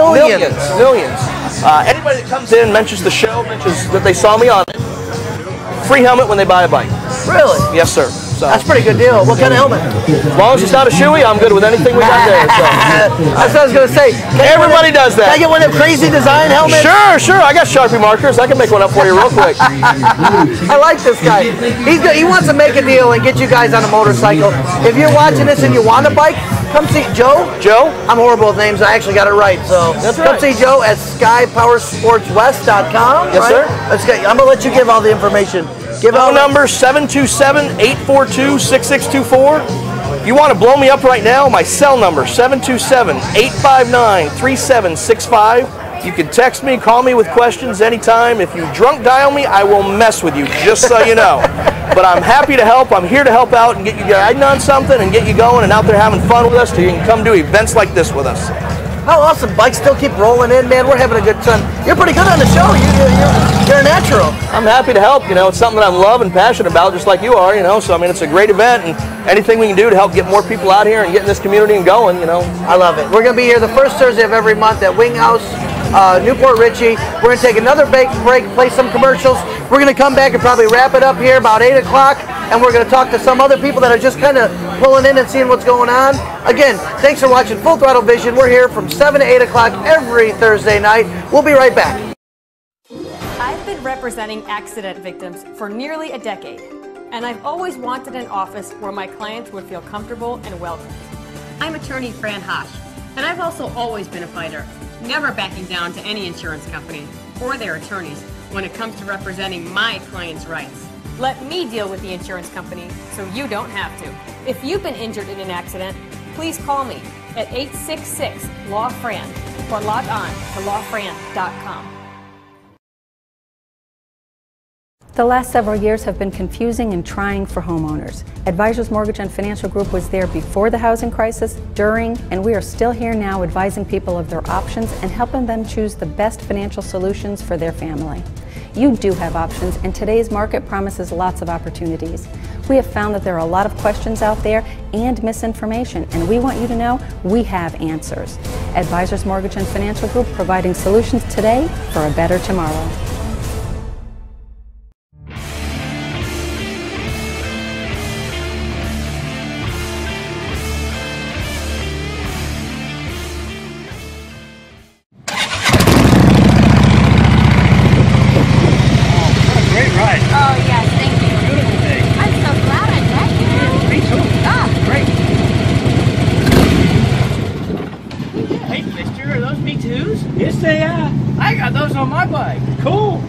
that comes in, mentions the show, mentions that they saw me on it, free helmet when they buy a bike. Really? Yes, sir. So that's a pretty good deal. What kind of helmet? As long as it's not a shoey, I'm good with anything we got there. So. That's what I was going to say. Everybody does that. Can I get one of them crazy design helmets? Sure. I got Sharpie markers. I can make one up for you real quick. I like this guy. He wants to make a deal and get you guys on a motorcycle. If you're watching this and you want a bike, come see Joe. I'm horrible with names. I actually got it right. So come see Joe at skypowersportswest.com. Yes, sir. I'm going to let you give all the information. Phone number 727-842-6624. If you want to blow me up right now, my cell number 727-859-3765. You can text me, call me with questions anytime. If you drunk dial me, I will mess with you, just so you know. But I'm happy to help. I'm here to help out and get you riding on something and get you going and out there having fun with us so you can come do events like this with us. How awesome. Bikes still keep rolling in, man. We're having a good time. You're pretty good on the show. You're a natural. I'm happy to help. You know, it's something that I'm love and passionate about, just like you are, you know. So, I mean, it's a great event, and anything we can do to help get more people out here and get in this community and going, you know. I love it. We're going to be here the first Thursday of every month at Wing House, Newport Richey. We're going to take another break, play some commercials. We're going to come back and probably wrap it up here about 8 o'clock, and we're going to talk to some other people that are just kind of pulling in and seeing what's going on. Again, thanks for watching Full Throttle Vision. We're here from 7 to 8 o'clock every Thursday night. We'll be right back. I've been representing accident victims for nearly a decade, and I've always wanted an office where my clients would feel comfortable and welcome. I'm attorney Fran Hosh, and I've also always been a fighter, never backing down to any insurance company or their attorneys when it comes to representing my clients' rights. Let me deal with the insurance company so you don't have to. If you've been injured in an accident, please call me at 866-LAW-FRAN or log on to lawfran.com. The last several years have been confusing and trying for homeowners. Advisors Mortgage and Financial Group was there before the housing crisis, during, and we are still here now advising people of their options and helping them choose the best financial solutions for their family. You do have options, and today's market promises lots of opportunities. We have found that there are a lot of questions out there and misinformation, and we want you to know we have answers. Advisors Mortgage and Financial Group, providing solutions today for a better tomorrow. I got those on my bike. Cool.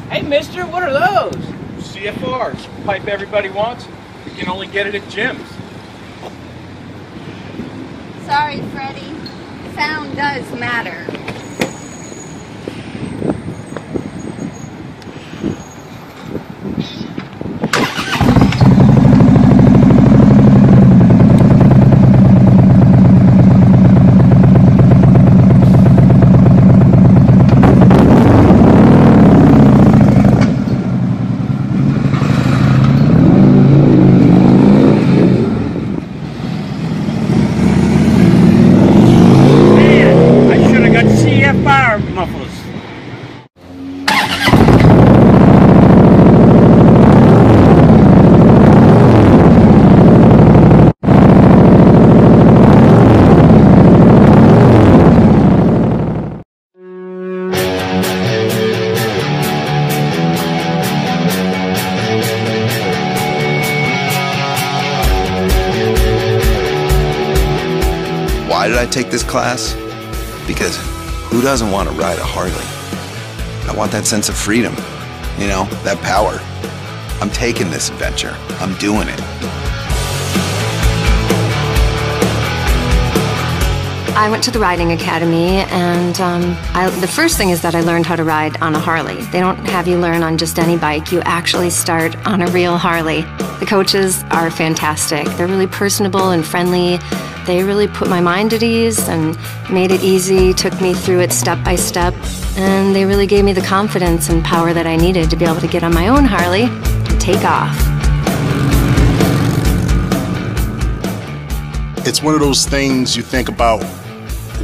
Hey, mister, what are those? CFRs. Pipe everybody wants. You can only get it at gyms. Sorry, Freddie. Sound does matter. take this class? Because who doesn't want to ride a Harley? I want that sense of freedom, you know, that power. I'm taking this adventure. I'm doing it. I went to the riding academy, and the first thing is that I learned how to ride on a Harley. They don't have you learn on just any bike. You actually start on a real Harley. The coaches are fantastic. They're really personable and friendly. They really put my mind at ease and made it easy, took me through it step by step, and they really gave me the confidence and power that I needed to be able to get on my own Harley and take off. It's one of those things you think about,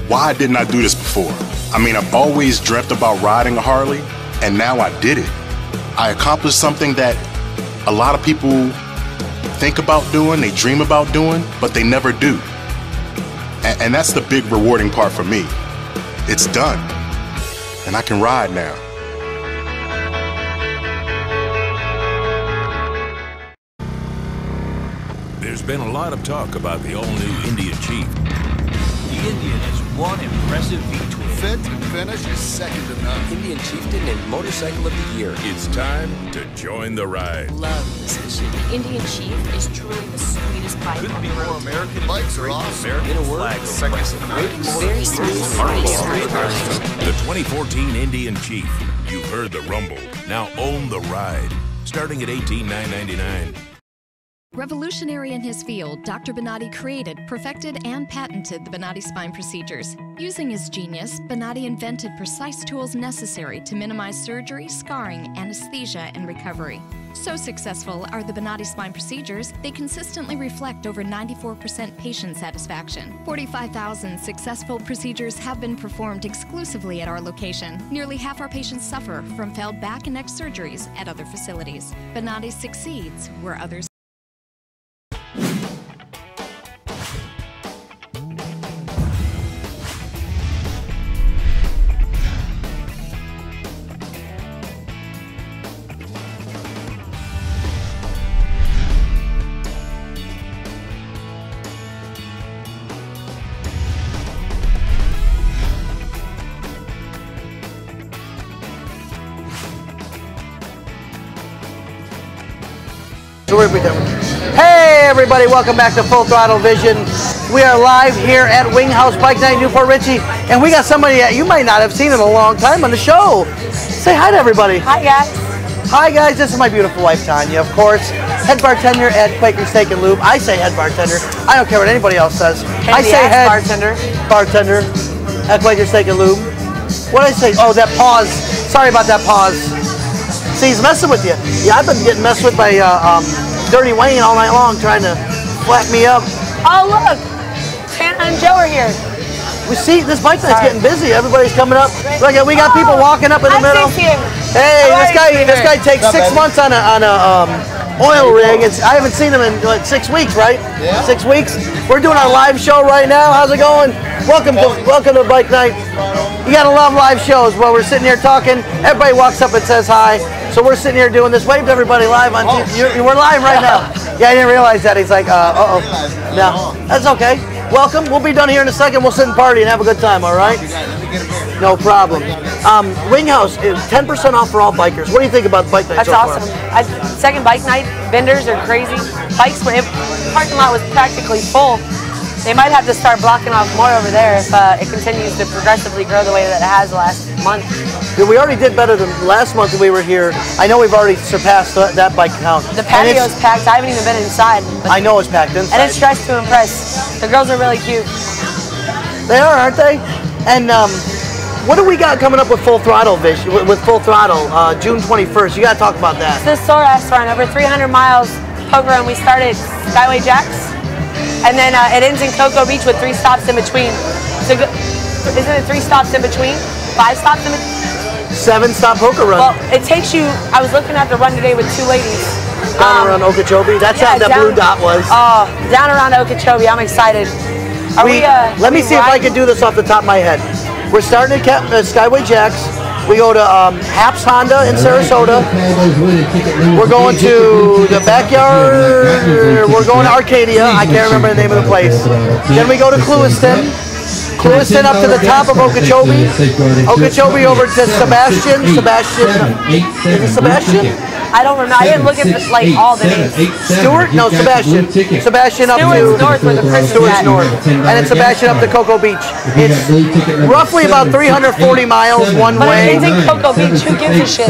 why didn't I do this before? I mean, I've always dreamt about riding a Harley, and now I did it. I accomplished something that a lot of people think about doing, they dream about doing, but they never do. And that's the big rewarding part for me. It's done, and I can ride now. There's been a lot of talk about the all-new Indian Chief. The Indian is one impressive V-twin. Fit and finish is second to none. Indian Chieftain and Motorcycle of the Year. It's time to join the ride. Love this machine. Indian Chief is truly the sweetest bike on the road. American bikes are awesome. In a word, seconds and Very smooth. The 2014 Indian Chief. You've heard the rumble. Now own the ride. Starting at $18,999. Revolutionary in his field, Dr. Bonatti created, perfected, and patented the Bonatti spine procedures. Using his genius, Bonatti invented precise tools necessary to minimize surgery, scarring, anesthesia, and recovery. So successful are the Bonatti spine procedures, they consistently reflect over 94% patient satisfaction. 45,000 successful procedures have been performed exclusively at our location. Nearly half our patients suffer from failed back and neck surgeries at other facilities. Bonatti succeeds where others Hey everybody, welcome back to Full Throttle Vision. We are live here at Wing House Bike Night, Newport Richey, and we got somebody that you might not have seen in a long time on the show. Say hi to everybody. Hi guys. Hi guys, this is my beautiful wife Tanya, of course, head bartender at Quaker Steak and Lube. I say head bartender. I don't care what anybody else says. I say head bartender at Quaker Steak and Lube. What did I say? Oh, that pause. Sorry about that pause. See, he's messing with you. Yeah, I've been getting messed with by Dirty Wayne all night long trying to flat me up. Oh look, Tana and Joe are here. We see this bike night's getting busy. Everybody's coming up. Look, we got people walking up in the middle. Hey, this guy takes 6 months on a oil rig. I haven't seen him in like 6 weeks, right? Yeah. 6 weeks. We're doing our live show right now. How's it going? Welcome to Bike Night. You gotta love live shows. While we're sitting here talking, everybody walks up and says hi. So we're sitting here doing this. Wave to everybody live on TV. We're live right now. Yeah, I didn't realize that. He's like, uh-oh. No, that's okay. Welcome. We'll be done here in a second. We'll sit and party and have a good time, all right? No problem. Wing House is 10% off for all bikers. What do you think about Bike Night? That's awesome. Second Bike Night. Vendors are crazy. Bikes, when the parking lot was practically full. They might have to start blocking off more over there if it continues to progressively grow the way that it has the last month. Yeah, we already did better than last month that we were here. I know we've already surpassed that bike count. The patio's packed. I haven't even been inside. I know it's packed inside. And it's dressed to impress. The girls are really cute. They are, aren't they? And what do we got coming up with Full Throttle, Vish? With Full Throttle, June 21st. You got to talk about that. It's this Sora's run, over 300 miles poker run. We started Skyway Jacks, and then it ends in Cocoa Beach with 3 stops in between. So, isn't it 3 stops in between? 5 stops in between? 7-stop poker run. Well, it takes you. I was looking at the run today with 2 ladies. Down around Okeechobee. That's how that blue dot was. Oh, down around Okeechobee. I'm excited. Let me see if I can do this off the top of my head. We're starting at Skyway Jacks. We go to Haps Honda in Sarasota. We're going to the backyard. We're going to Arcadia. I can't remember the name of the place. Then we go to Clewiston. Kristen up to the top of Okeechobee. Okeechobee over to Sebastian. Is it Sebastian? I don't remember. I didn't look at like all the names. Stewart? No, Sebastian. Sebastian up Stewart's to north where the Chris Stewart's north. And it's Sebastian up to Cocoa Beach. It's roughly about 340 miles one But way. if it's in Cocoa Beach, who gives a shit?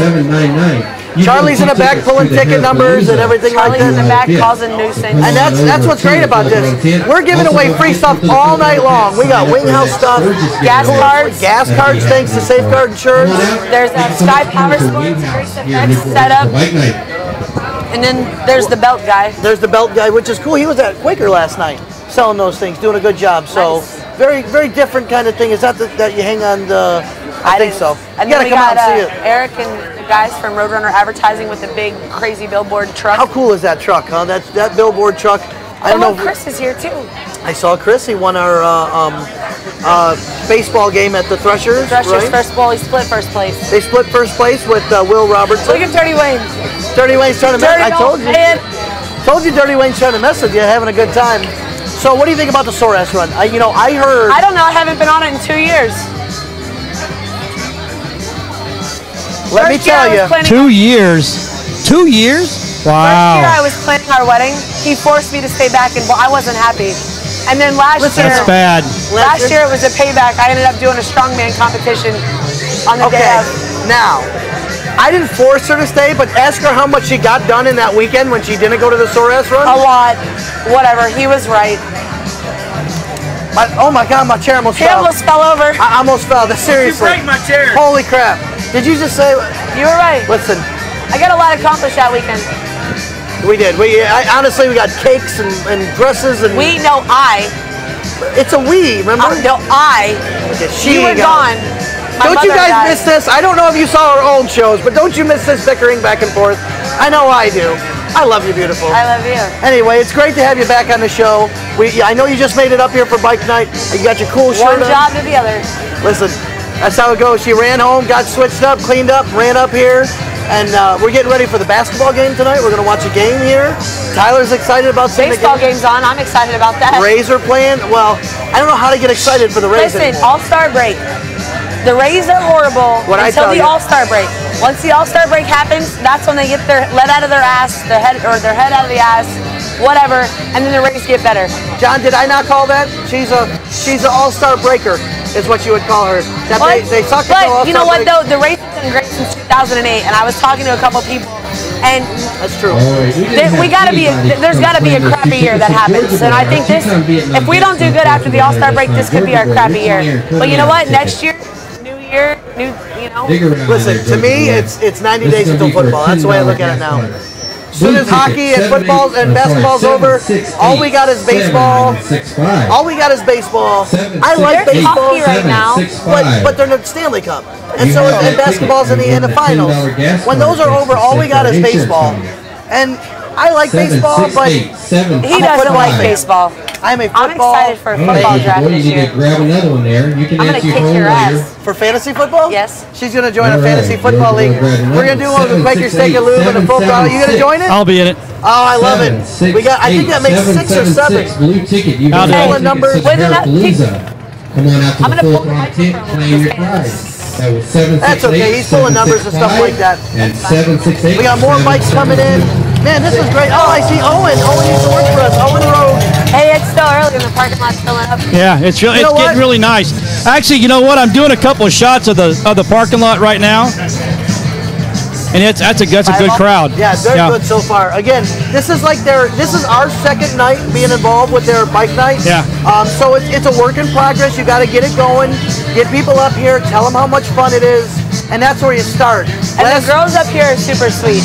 Charlie's in the back pulling ticket numbers and everything like that. Charlie's in the back causing nuisance. And that's what's great about this. We're giving away free stuff all night long. We got Wing House stuff, Gas cards thanks to Safeguard Insurance. There's a Sky Powersports setup. And then there's the belt guy. There's the belt guy, which is cool. He was at Quaker last night selling those things, doing a good job. So very, very different kind of thing. Is that that you hang on the? I think so. And You then gotta we come out got and see it. Eric and the guys from Roadrunner Advertising with the big crazy billboard truck. How cool is that truck, huh? That billboard truck. I don't know. Chris is here too. I saw Chris. He won our baseball game at the Threshers. Threshers right? first ball. He split first place. They split first place with Will Robertson. Look at Dirty Wayne. Dirty Wayne's trying to mess. I told you. Man. Told you, Dirty Wayne's trying to mess with you, having a good time. So, what do you think about the Soras run? I heard. I don't know. I haven't been on it in 2 years. Let me tell you. 2 years. 2 years? First year I Wow. was planning our wedding. He forced me to stay back, and I wasn't happy. And then last year, That's bad. Last year it was a payback. I ended up doing a strongman competition on the day Okay, of. now, I didn't force her to stay, but ask her how much she got done in that weekend when she didn't go to the Soras run. A lot. Whatever. He was right. Oh my God, my chair almost fell. almost fell over. I almost fell. Seriously. break my chair. Holy crap. Did you just say? You were right. Listen. I got a lot accomplished that weekend. We did. Honestly, we got cakes and dresses and. It's a we, remember? You were gone. My Don't you mother guys died. miss this? I don't know if you saw our old shows, but don't you miss this bickering back and forth? I know I do. I love you, beautiful. I love you. Anyway, it's great to have you back on the show. I know you just made it up here for bike night. You got your cool shirt One on. job to the other. Listen, that's how it goes. She ran home, got switched up, cleaned up, ran up here, and we're getting ready for the basketball game tonight. We're going to watch a game here. Tyler's excited about seeing Baseball the game. game's on. I'm excited about that. Rays are playing. Well, I don't know how to get excited for the Rays Listen, anymore. All-Star break. The Rays are horrible until the All-Star break. Once the All-Star break happens, that's when they get their let out of their ass, their head out of the ass, whatever, and then the Rays get better. John, did I not call that? She's an all-star breaker, is what you would call her. That they suck until But you know all-star what break. though? The Rays have been great since 2008, and I was talking to a couple people, and that's true. There's got to be a crappy year that happens, and I think if we don't do good after the All-Star break, this could be our crappy year. But you know what? Next year, Listen, to me, it's 90 days until football. That's the way I look at it now. As soon as hockey and football and basketball's over, all we got is baseball. All we got is baseball. I like There's baseball hockey right now. but they're in the Stanley Cup, and so and basketball's in the finals. When those are over, all we got is baseball. And I like baseball, but he doesn't like baseball. I'm excited for a football draft this year. Grab another one there. You can I'm gonna answer your kick phone your later. ass. For fantasy football? Yes. She's going to join a All fantasy right, football you're league. gonna grab We're going to do one with Quaker Steak and Lube and a full throttle. You going to join it? I'll be in it. Oh, I love it. We got. I think that makes 6 or 7. Blue ticket. You I'll got do a it. numbers. ticket to Heropalooza. Come on out to I'm the gonna full pull throttle tent. Claim your prize. That was 768. That's okay. He's pulling numbers and stuff like that. And 768. We got more bikes coming in. Man, this is great. Oh, I see Owen. Owen used to work for us. Owen Road. Hey, it's still early in the parking lot, filling up. Yeah, it's You know getting what? really nice. Actually, you know what? I'm doing a couple of shots of the parking lot right now, and that's a good crowd. Yeah, they're good so far. Again, this is our second night being involved with their bike night. Yeah. So it's a work in progress. You got to get it going. Get people up here. Tell them how much fun it is, and that's where you start. And the girls up here are super sweet.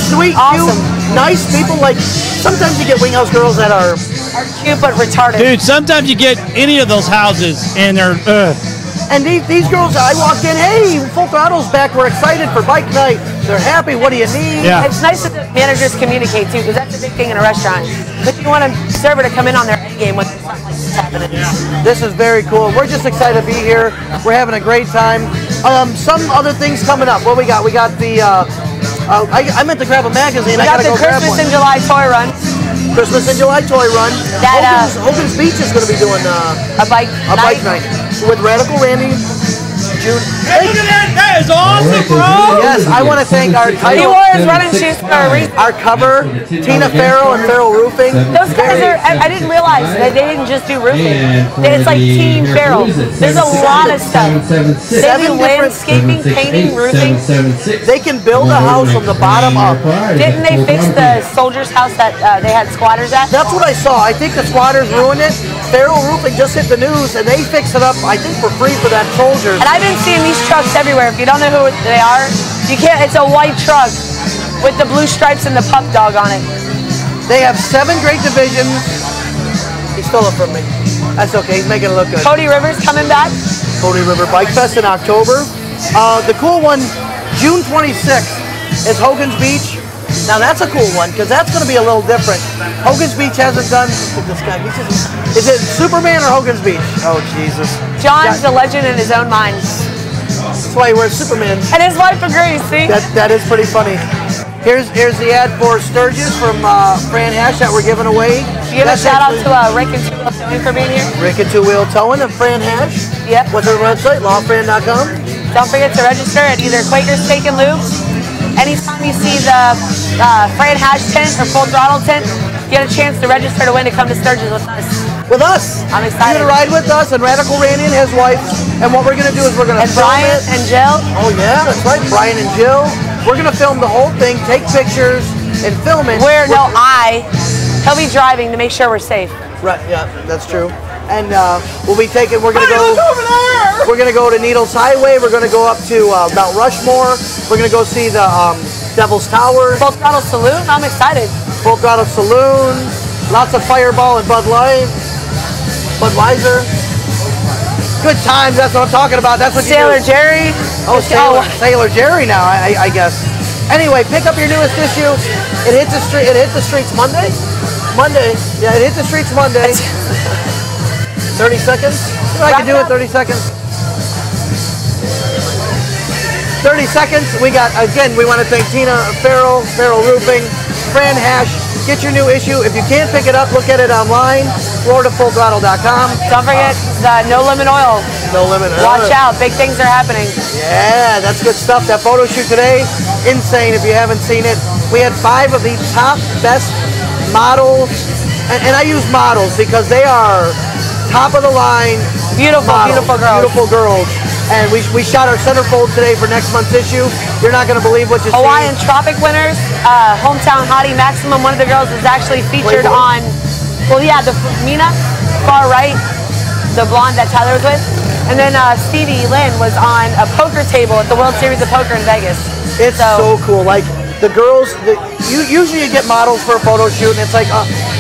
Sweet, awesome, cute, nice people. Like sometimes you get Winghouse girls that are cute but retarded. Dude, sometimes you get any of those houses, and they're. And these girls, I walked in, hey, Full Throttle's back. We're excited for bike night. They're happy. What do you need? Yeah. It's nice that the managers communicate too, because that's a big thing in a restaurant. But you want a server to come in on their A game when there's something like this happening. This is very cool. We're just excited to be here. We're having a great time. Some other things coming up. What we got? We got the. I meant to grab a magazine. We I got gotta the go grab Christmas one. in July toy run. Christmas in July toy run. That, Hogan's Beach is going to be doing a bike night. with Radical Randy. June. Hey, look at that! That is awesome, bro! Yes, I want to thank our He title. wore his running shoes for a reason. Our cover, Tina Farrell and Farrell Roofing. Those guys are, I didn't realize that they didn't just do roofing. It's like Team Farrell. There's a lot of stuff. They do landscaping, painting, roofing. They can build a house from the bottom up. Didn't they fix the soldiers' house that they had squatters at? That's what I saw. I think the squatters ruined it. Farrell Roofing just hit the news, and they fixed it up, I think, for free for that soldiers. And I've been seeing these trucks everywhere. If you don't know who they are, you can't. It's a white truck with the blue stripes and the pup dog on it. They have 7 great divisions. He stole it from me. That's okay. He's making it look good. Cody Rivers coming back. Cody River Bike Fest in October. The cool one, June 26th, is Hogan's Beach. Now that's a cool one because that's going to be a little different. Hogan's Beach hasn't done. Look at this guy. Is it Superman or Hogan's Beach? Oh Jesus. John's a legend in his own mind. That's why he wears Superman. And his wife agrees. See? That is pretty funny. Here's the ad for Sturgis from Fran Hash that we're giving away. Give a shout out to Rick and Two Wheel Towing for being here. Rick and Two Wheel Towing and Fran Hash. Yep. What's our website? Lawfran.com. Don't forget to register at either Quaker's Steak and Lube. Anytime you see the Fran Hash tent or Full Throttle tent, get a chance to register to win to come to Sturgis with us. With us. I'm excited. You're going to ride with us and Radical Randy and his wife. And what we're going to do is we're going to film Brian it. and Jill. Oh yeah, that's right. Brian and Jill. We're going to film the whole thing, take pictures, and film it. He'll be driving to make sure we're safe. Right, yeah, that's true. And we'll be taking, we're going to go over there. We're going to go to Needles Highway. We're going to go up to Mount Rushmore. We're going to go see the Devil's Tower. Full Throttle Saloon. I'm excited. Full Throttle Saloon. Lots of Fireball and Bud Light. Budweiser. Good times. That's what I'm talking about. That's what Sailor you do. Jerry. Oh, Sailor Jerry now, I guess. Anyway, pick up your newest issue. It hit the streets Monday. Yeah, it hit the streets Monday. 30 seconds. See what I can do in 30 seconds. 30 seconds. We got, again, we want to thank Tina Farrell, Farrell Roofing, Fran Hash. Get your new issue. If you can't pick it up, look at it online. FloridaFullThrottle.com. Don't forget the No Limit Oil. No Limit Oil. Watch out. Big things are happening. Yeah, that's good stuff. That photo shoot today, insane if you haven't seen it. We had 5 of the top best models. And I use models because they are top of the line. Beautiful, models, beautiful girls. Beautiful girls. And we shot our centerfold today for next month's issue. You're not going to believe what you see. Hawaiian Tropic winners, Hometown Hottie Maximum. One of the girls is actually featured on, well, yeah, the Mina, far right, the blonde that Tyler was with. And then Stevie Lynn was on a poker table at the World Series of Poker in Vegas. It's so cool. Like, the girls, usually you get models for a photo shoot, and it's like,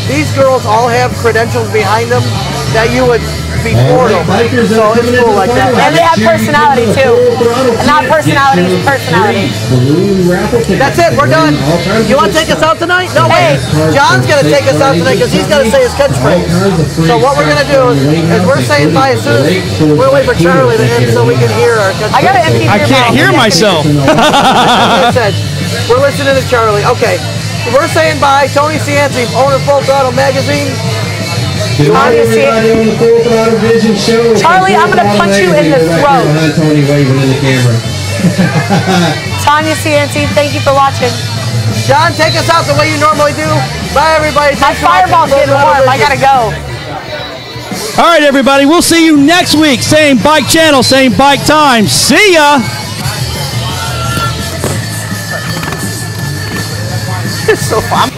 these girls all have credentials behind them that you would be mortal. So it's cool like that. And they have personality too. And not personality, personality. That's it, we're done. You want to take us out tonight? No, wait. John's going to take us out tonight because he's going to say his catchphrase. So what we're going to do is we're saying bye as soon as we're waiting for Charlie to end so we can hear our catchphrase. I got to empty I can't hear myself. We're listening to Charlie. Okay. We're saying bye. Tony Cianci, owner of Full Throttle Magazine. Charlie, I'm going to punch you in the throat. Tony waving in the camera. Tanya Cianci, thank you for watching. John, take us out the way you normally do. Bye, everybody. My fireball's getting warm. I got to go. All right, everybody. We'll see you next week. Same bike channel, same bike time. See ya. It's so fun.